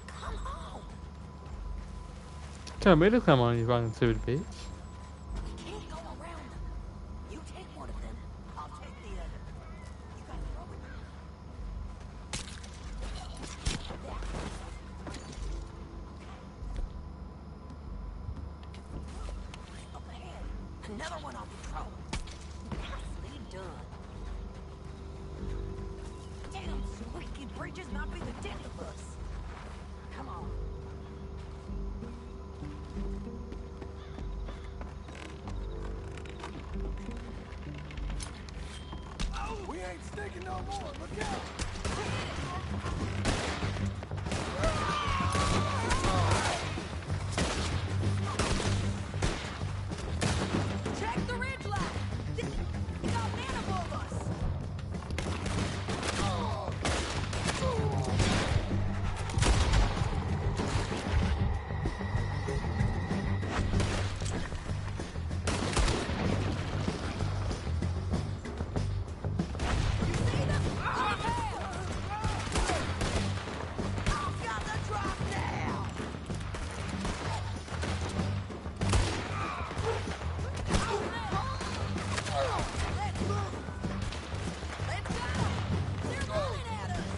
Come on. Tell me to come on, you fucking stupid bitch. We can't go around them. You take one of them, I'll take the other. You gotta throw it. Up ahead. Another one on patrol. Nicely done. Damn, squeaky bridges not be the death of us. Come on. We ain't sneaking no more. Look out. Check the ridge line. They got men above us. I've got the drop now. Let's move. Let's go. They're running at us.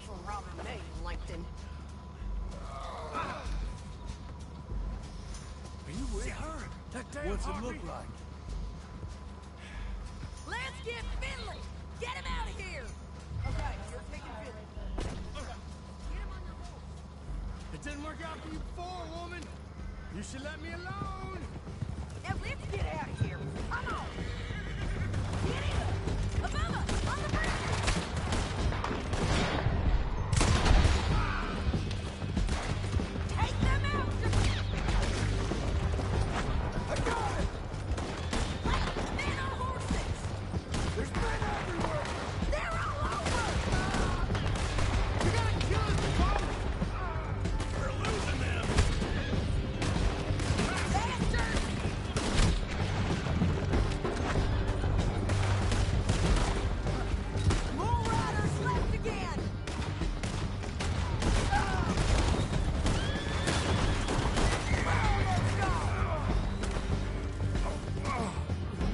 for robbing me, Langton. Are you with her? That damn What's it Harvey. look like? Let's get Finley! Get him out of here! Okay, you're taking Finley. Get him on your horse. It didn't work out for you before, woman. You should let me alone. Now let's get out of here. Come on! Get in! Above us! On the bridge! Take them out! I got it! Men on horses! There's men everywhere! They're all over! You're gonna kill us both. We're losing them! Bastards! More riders left again!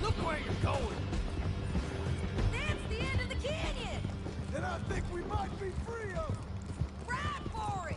Look where you're going. That's the end of the canyon! Then I think we might be free of them! Ride for it!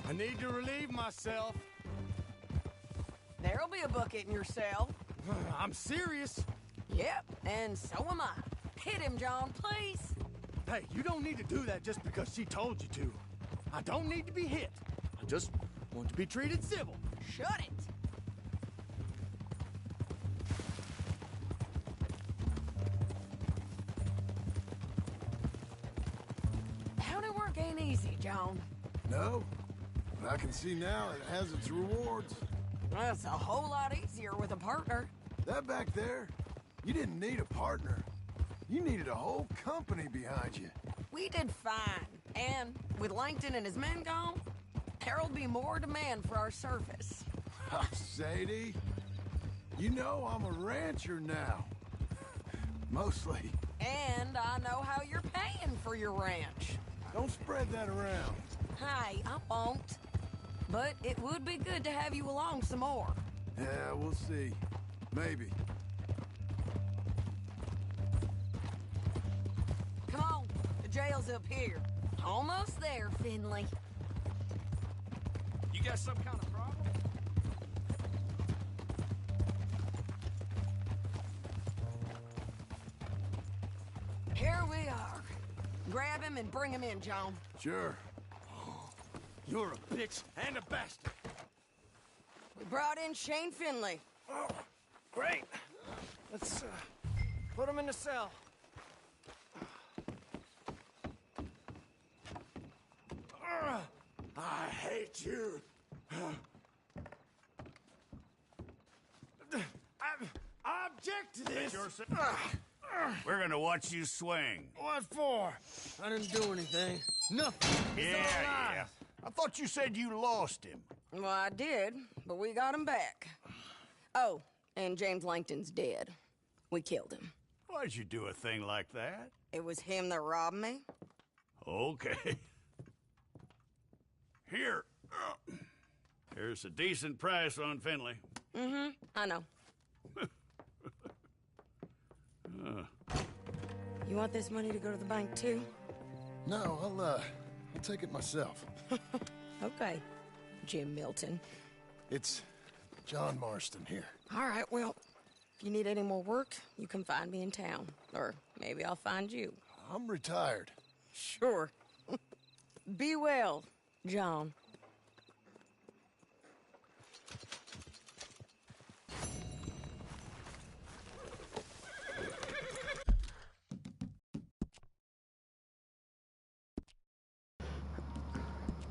I need to relieve myself. There'll be a bucket in your cell. I'm serious. Yep, and so am I. Hit him, John, please. Hey, you don't need to do that just because she told you to. I don't need to be hit. I just want to be treated civil. Shut it. County work ain't easy, John. No, but I can see now it has its rewards. That's a whole lot easier with a partner. That back there, you didn't need a partner. You needed a whole company behind you. We did fine. And with Langton and his men gone, there'll be more demand for our service. Sadie, you know I'm a rancher now. Mostly. And I know how you're paying for your ranch. Don't spread that around. Hey, I won't. But it would be good to have you along some more. Yeah, we'll see. Maybe. Come on, the jail's up here. Almost there, Finley. You got some kind of problem? Here we are. Grab him and bring him in, John. Sure. You're a bitch and a bastard. We brought in Shane Finley. Oh, great. Let's put him in the cell. I hate you. I object to this. We're gonna watch you swing. What for? I didn't do anything. Nothing. It's all lies. I thought you said you lost him. Well, I did, but we got him back. Oh, and James Langton's dead. We killed him. Why'd you do a thing like that? It was him that robbed me. Okay. Here. Here's a decent price on Finley. Mm-hmm, I know. You want this money to go to the bank, too? No, I'll take it myself. Okay, Jim Milton. It's John Marston here. All right, well, if you need any more work, you can find me in town. Or maybe I'll find you. I'm retired. Sure. Be well, John.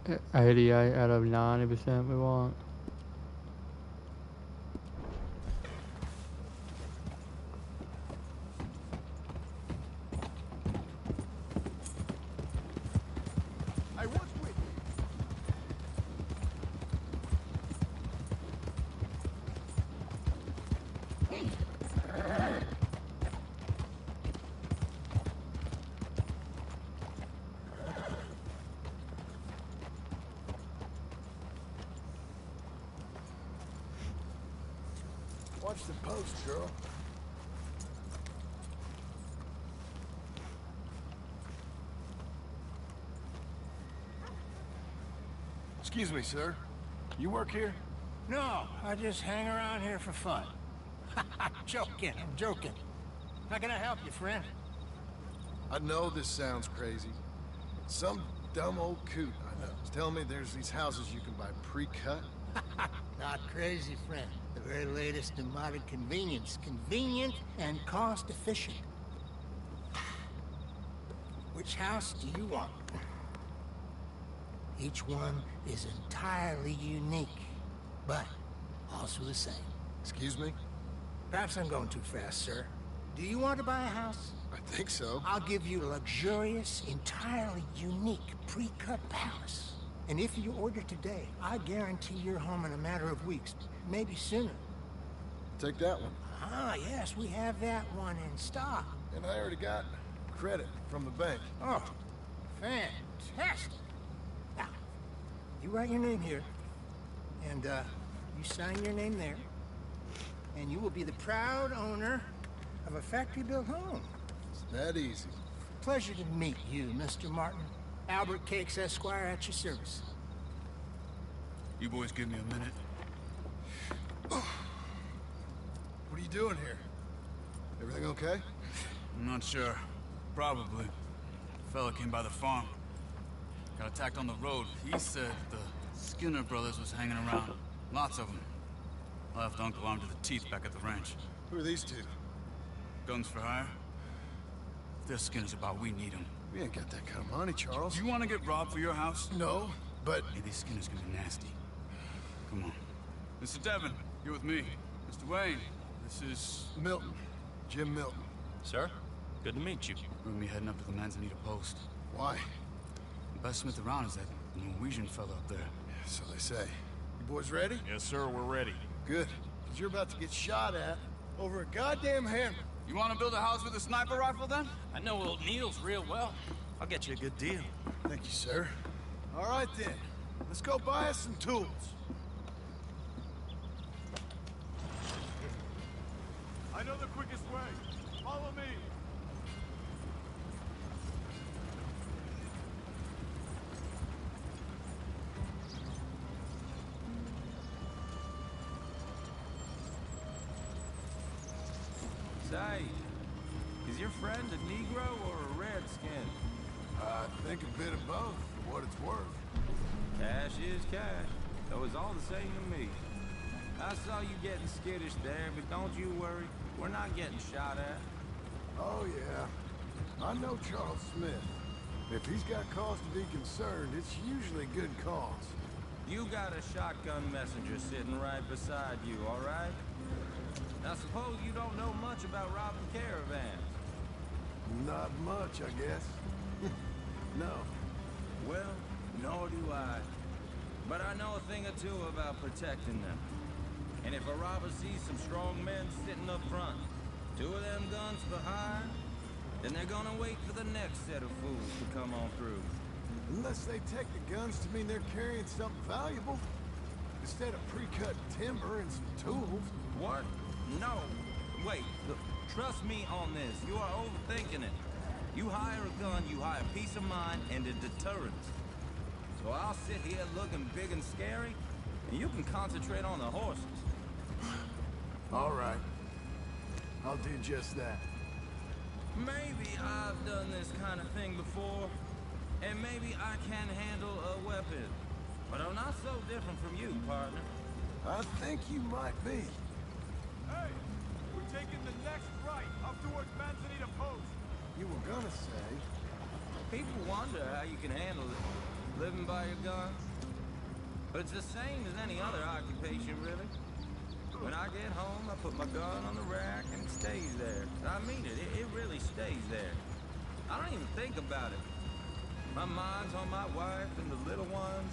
At 88 out of 90% we want. Hey, what Watch the post, girl. Excuse me, sir. You work here? No, I just hang around here for fun. I'm joking. How can I help you, friend? I know this sounds crazy. Some dumb old coot I know is telling me there's these houses you can buy pre-cut. Not crazy, friend. The very latest in modern convenience. Convenient and cost-efficient. Which house do you want? Each one is entirely unique, but also the same. Excuse me? Perhaps I'm going too fast, sir. Do you want to buy a house? I think so. I'll give you a luxurious, entirely unique pre-cut palace. And if you order today, I guarantee you're home in a matter of weeks, maybe sooner. Take that one. Ah, yes, we have that one in stock. And I already got credit from the bank. Oh, fantastic. Now, you write your name here, and you sign your name there, and you will be the proud owner of a factory-built home. It's that easy. Pleasure to meet you, Mr. Martin. Albert Cakes, Esquire, at your service. You boys give me a minute. What are you doing here? Everything okay? I'm not sure. Probably. A fella came by the farm. Got attacked on the road. He said the Skinner brothers was hanging around. Lots of them. I left Uncle armed to the teeth back at the ranch. Who are these two? Guns for hire? If they're Skinner's about, we need them. We ain't got that kind of money, Charles. Do you want to get robbed for your house? No, but... Hey, these Skinners can be nasty. Come on. Mr. Devon, you're with me. Mr. Wayne, this is... Milton. Jim Milton. Sir, good to meet you. We're gonna be heading up to the Manzanita Post. Why? The best smith around is that Norwegian fella up there. Yeah, so they say. You boys ready? Yes, sir, we're ready. Good. Because you're about to get shot at over a goddamn hammer. You want to build a house with a sniper rifle, then? I know old Neil's real well. I'll get you a good deal. Thank you, sir. All right, then. Let's go buy us some tools. I know the quickest way. Follow me. Say, is your friend a Negro or a Redskin? I think a bit of both, for what it's worth. Cash is cash, so it's all the same to me. I saw you getting skittish there, but don't you worry. We're not getting shot at. Oh, yeah. I know Charles Smith. If he's got cause to be concerned, it's usually good cause. You got a shotgun messenger sitting right beside you, all right? Now suppose you don't know much about robbing caravans. Not much, I guess. No. Well, nor do I. But I know a thing or two about protecting them. And if a robber sees some strong men sitting up front, two of them guns behind, then they're gonna wait for the next set of fools to come on through. Unless they take the guns to mean they're carrying something valuable. Instead of pre-cut timber and some tools. What? No. Wait, look, trust me on this. You are overthinking it. You hire a gun, you hire peace of mind and a deterrence. So I'll sit here looking big and scary, and you can concentrate on the horses. All right. I'll do just that. Maybe I've done this kind of thing before, and maybe I can handle a weapon. But I'm not so different from you, partner. I think you might be. Hey, we're taking the next right up towards Manzanita Post. You were gonna say. People wonder how you can handle it, living by your gun. But it's the same as any other occupation, really. When I get home, I put my gun on the rack and it stays there. I mean it, it really stays there. I don't even think about it. My mind's on my wife and the little ones.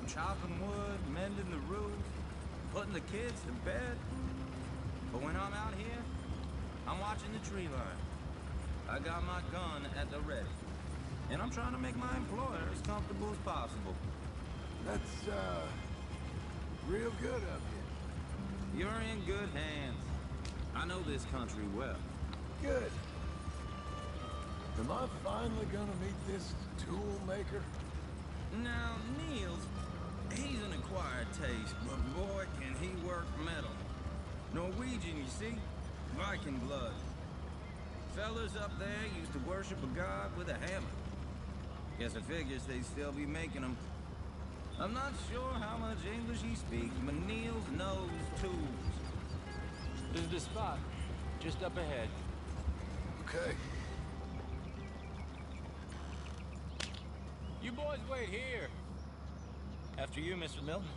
I'm chopping wood, mending the roof, putting the kids to bed. But when I'm out here, I'm watching the tree line. I got my gun at the ready. And I'm trying to make my employer as comfortable as possible. That's, real good of you. You're in good hands. I know this country well. Good. Am I finally gonna meet this tool maker? Now, Niels, he's an acquired taste, but boy, can he work metal. Norwegian, you see? Viking blood. Fellas up there used to worship a god with a hammer. Guess it figures they'd still be making them. I'm not sure how much English he speaks, but Niels knows tools. This is the spot, just up ahead. Okay. You boys wait here. After you, Mr. Milton.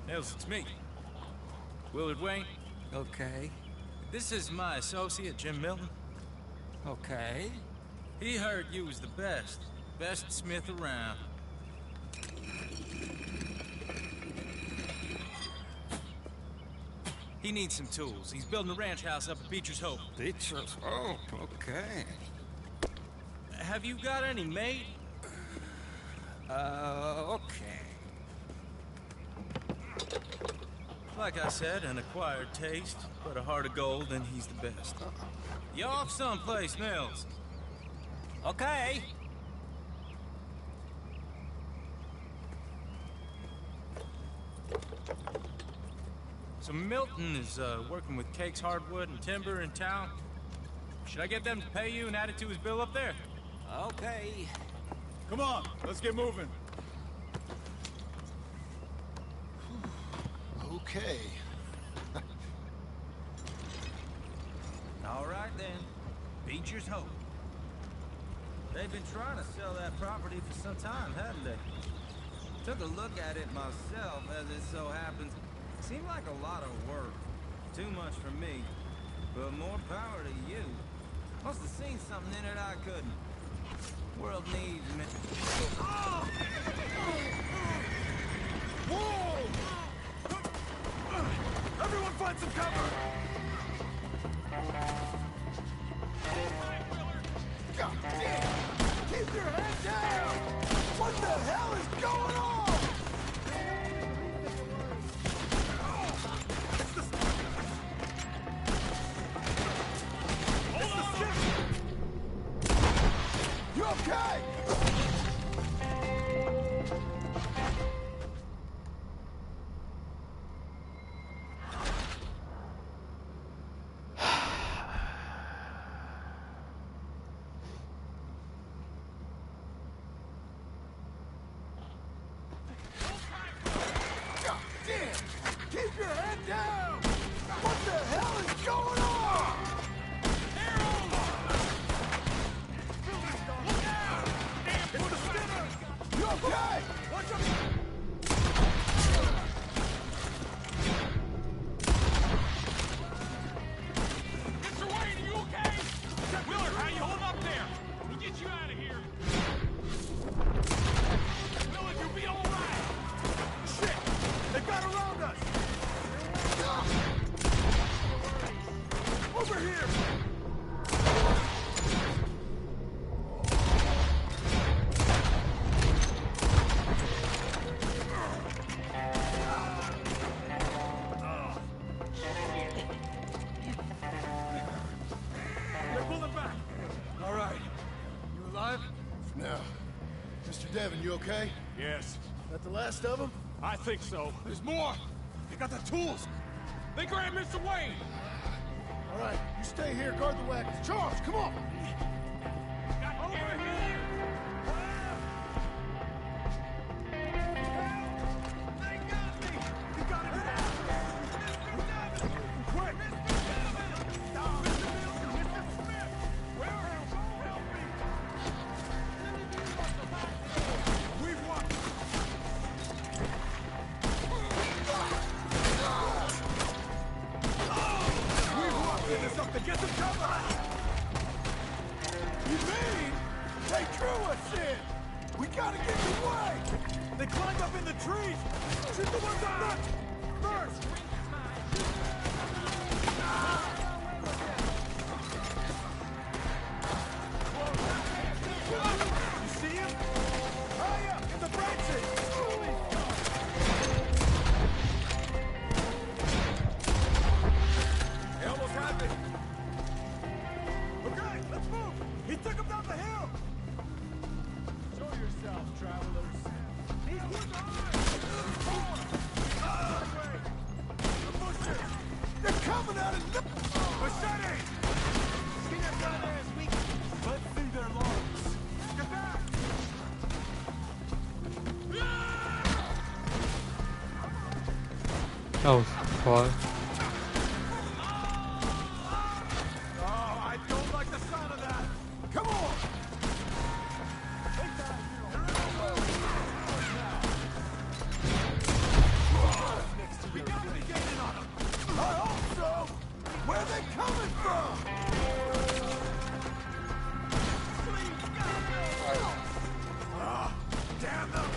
Nils, it's me. Willard Wayne. Okay. This is my associate, Jim Milton. Okay. He heard you was the best smith around. He needs some tools. He's building a ranch house up at Beecher's Hope. Beecher's Hope, okay. Have you got any mate? Okay. Like I said, an acquired taste, but a heart of gold, and he's the best. You off someplace, Nils? Okay. So Milton is working with Cakes Hardwood and Timber in town. Should I get them to pay you and add it to his bill up there? Okay. Come on, let's get moving. Okay. All right then, Beecher's Hope. They've been trying to sell that property for some time, haven't they? Took a look at it myself, as it so happens. Seemed like a lot of work. Too much for me, but more power to you. Must have seen something in it I couldn't. World needs me. Oh! Whoa! Everyone find some cover! God damn! Keep your head down! What the hell is going on? You okay? God damn! Keep your head down! What the hell is going on? You okay? Watch out! Mr. Wayne, are you okay? Willard, how you holding up there? We'll get you out of here. Willard, you'll be all right. Shit! They got around us! Over here! They're pulling back. All right. You alive? Now, Mr. Devon, you okay? Yes, That the last of them? I think so. There's more! They got the tools! They grabbed Mr. Wayne. All right, you stay here, guard the wagons. Charles, come on! Over here. They got me! You gotta get out! Quick! We've won! We've walked into something! Get some cover! You mean they drew us in? We gotta get away! They climbed up in the trees! Shoot the ones up front! First! was close. Oh, I don't like the sound of that. Come on. We gotta be gaining on them. I hope so. Where are they coming from? Ah, damn them.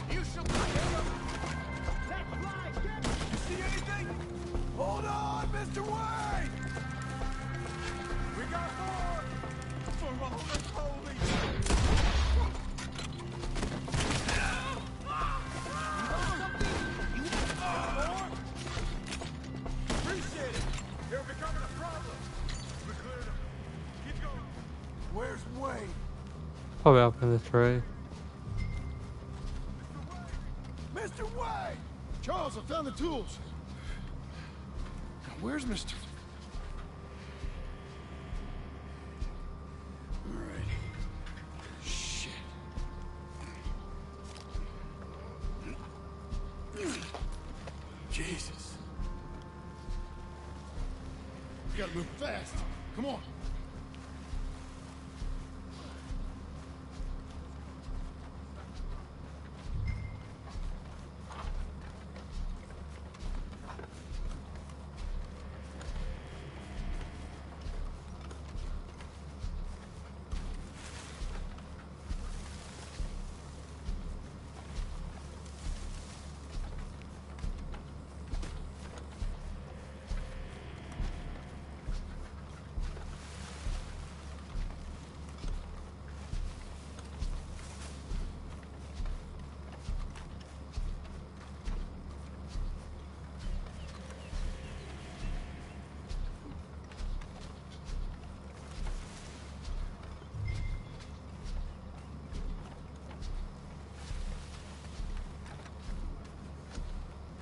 You should not hit him. You see anything? Hold on, Mr. Wayne! We got more! For all that's holy! Appreciate it! They're becoming a problem! We cleared them. Keep going. Where's Wayne? Probably up in the tree. Mr. Wayne! Charles, I found the tools. Now, where's Mr. All right. Shit. Jesus. We gotta move fast. Come on.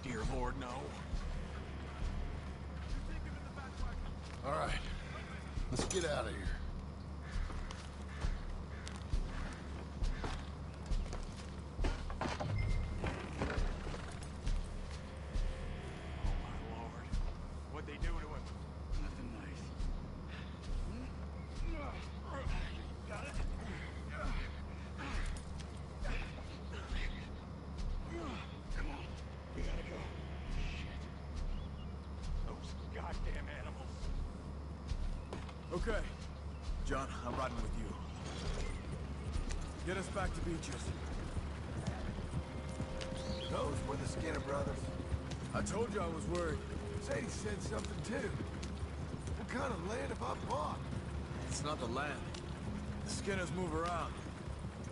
Dear Lord, no. All right, let's get out of here. What'd they do to him? Nothing nice. Got it? Come on. We gotta go. Those goddamn animals. Okay. John, I'm riding with you. Get us back to Beaches. Those were the Skinner brothers. I told you I was worried. Sadie said something too. What kind of land have I bought? It's not the land. The Skinners move around.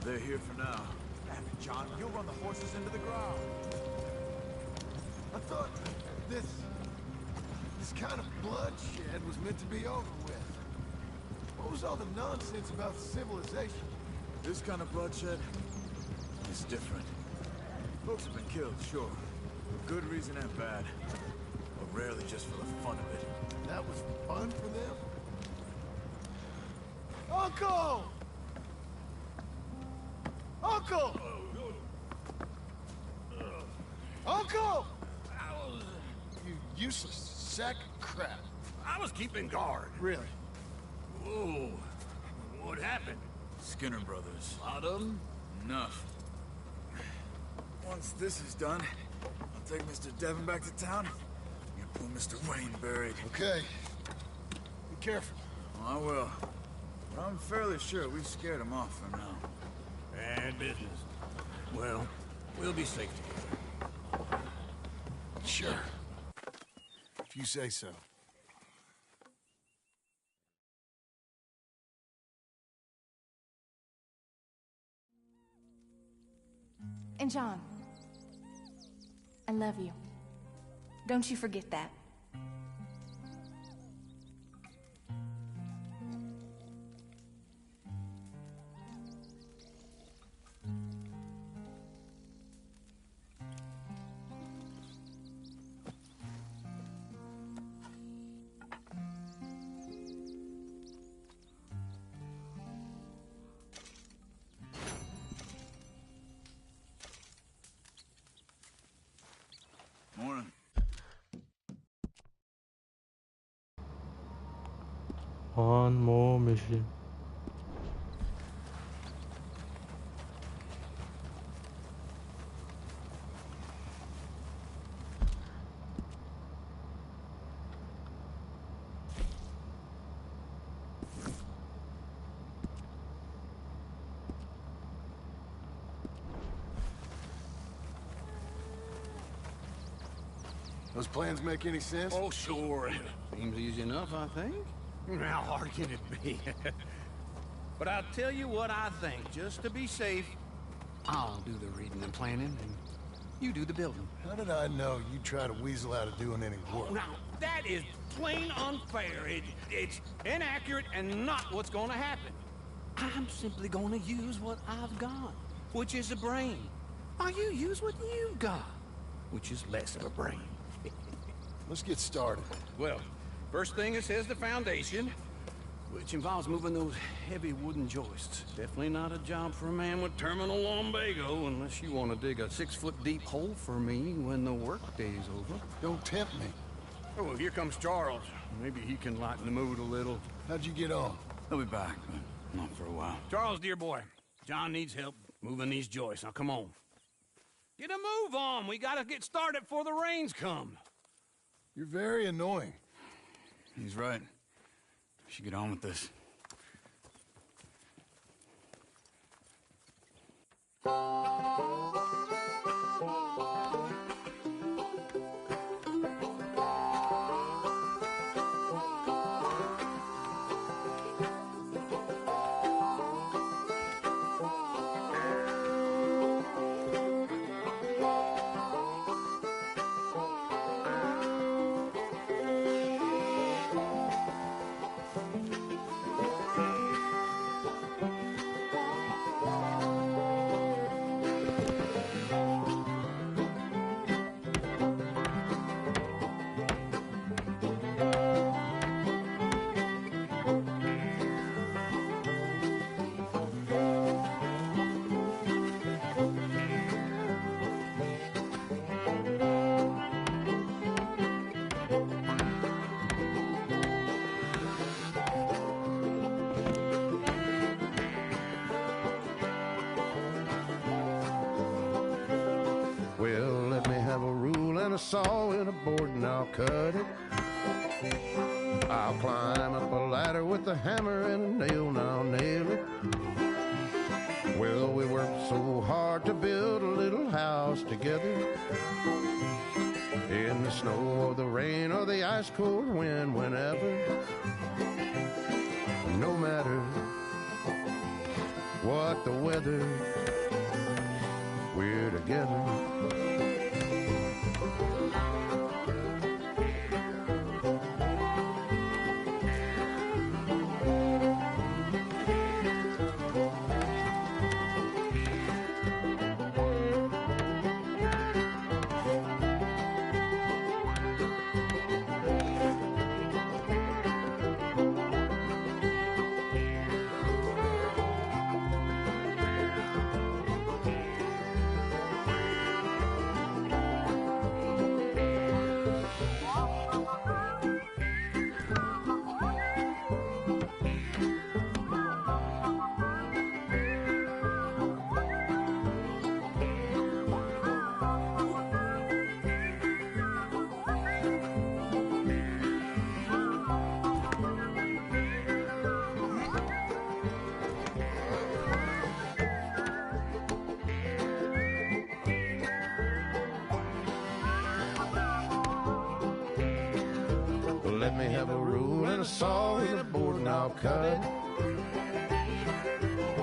They're here for now. Damn it, John, you'll run the horses into the ground. I thought this kind of bloodshed was meant to be over with. What was all the nonsense about civilization? This kind of bloodshed is different. Folks have been killed, sure. For good reason and bad. But rarely just for the fun of it. That was fun for them? Uncle! Uncle! Uncle! You useless sack of crap. I was keeping guard. Really? Whoa. What happened? Skinner brothers. A lot of them? Enough. Once this is done, I'll take Mr. Devon back to town. You pull Mr. Wayne buried. Okay. Be careful. I will. But I'm fairly sure we've scared him off for now. Bad business. Well, we'll be safe together. Sure. If you say so. And John, I love you. Don't you forget that. One more mission. Those plans make any sense? Oh, sure. Seems easy enough, I think. How hard can it be? But I'll tell you what I think. Just to be safe, I'll do the reading and planning, and you do the building. How did I know you'd try to weasel out of doing any work? Now, that is plain unfair. It's inaccurate and not what's going to happen. I'm simply going to use what I've got, which is a brain. While you use what you've got, which is less of a brain. Let's get started. Well, first thing it says the foundation, which involves moving those heavy wooden joists. Definitely not a job for a man with terminal lumbago, unless you want to dig a 6-foot deep hole for me when the workday's over. Don't tempt me. Oh, well, here comes Charles. Maybe he can lighten the mood a little. How'd you get on? He'll be back, but not for a while. Charles, dear boy, John needs help moving these joists. Now, come on. Get a move on. We gotta get started before the rains come. You're very annoying. He's right. We should get on with this. Well, let me have a rule and a saw and a board and I'll cut it. I'll climb up a ladder with a hammer and a nail and I'll nail it. Well, we worked so hard to build a little house together. In the snow or the rain or the ice cold wind, whenever. No matter what the weather, we're together. Let me have a rule and a saw and a board and I'll cut it.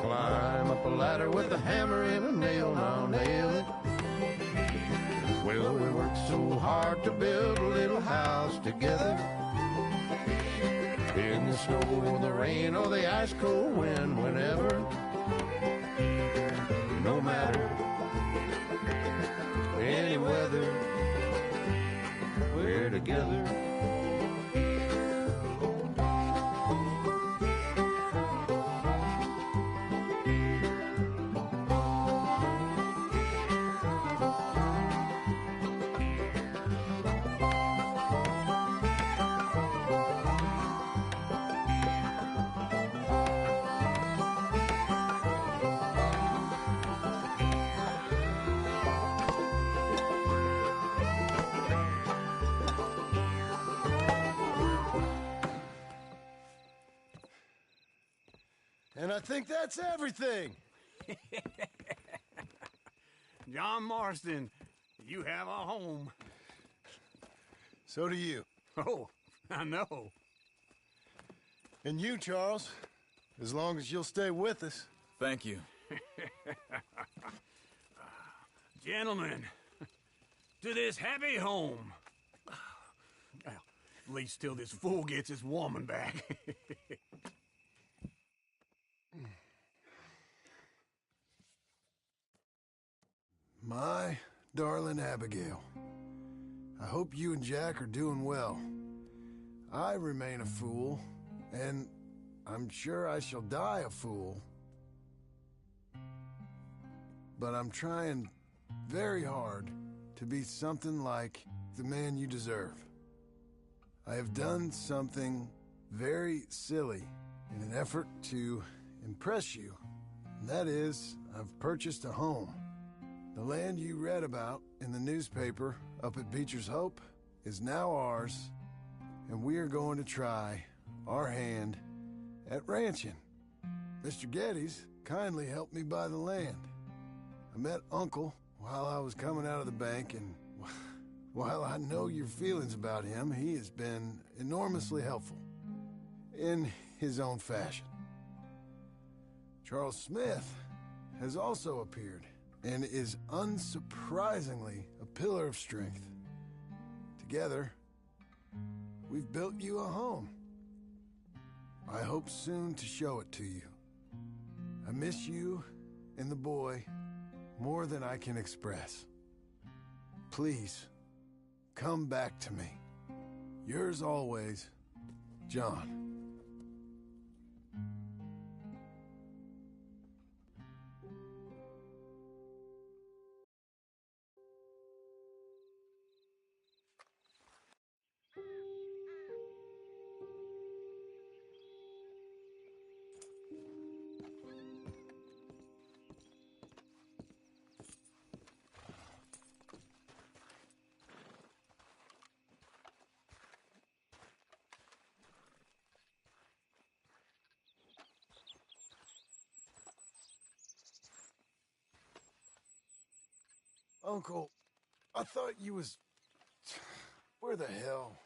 Climb up a ladder with a hammer and a nail and I'll nail it. Well, we worked so hard to build a little house together. In the snow or the rain or the ice cold wind, whenever. No matter any weather, we're together. And I think that's everything. John Marston, you have a home. So do you. Oh, I know. And you, Charles, as long as you'll stay with us. Thank you. Gentlemen, to this happy home. Well, at least till this fool gets his woman back. My darling Abigail, I hope you and Jack are doing well. I remain a fool, and I'm sure I shall die a fool. But I'm trying very hard to be something like the man you deserve. I have done something very silly in an effort to impress you. And that is, I've purchased a home. The land you read about in the newspaper up at Beecher's Hope is now ours, and we are going to try our hand at ranching. Mr. Geddes kindly helped me buy the land. I met Uncle while I was coming out of the bank, and while I know your feelings about him, he has been enormously helpful in his own fashion. Charles Smith has also appeared and is unsurprisingly a pillar of strength. Together, we've built you a home. I hope soon to show it to you. I miss you and the boy more than I can express. Please, come back to me. Yours always, John. Uncle, I thought you was... Where the hell?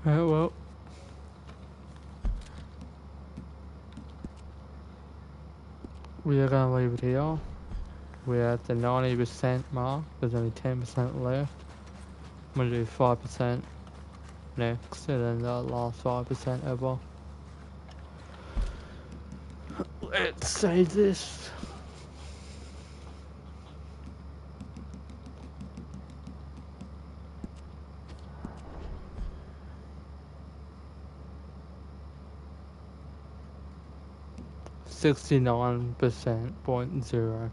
Well, we are gonna leave it here. We're at the 90% mark. There's only 10% left. I'm gonna do 5% next, and then the last 5% ever. Let's save this. $69.0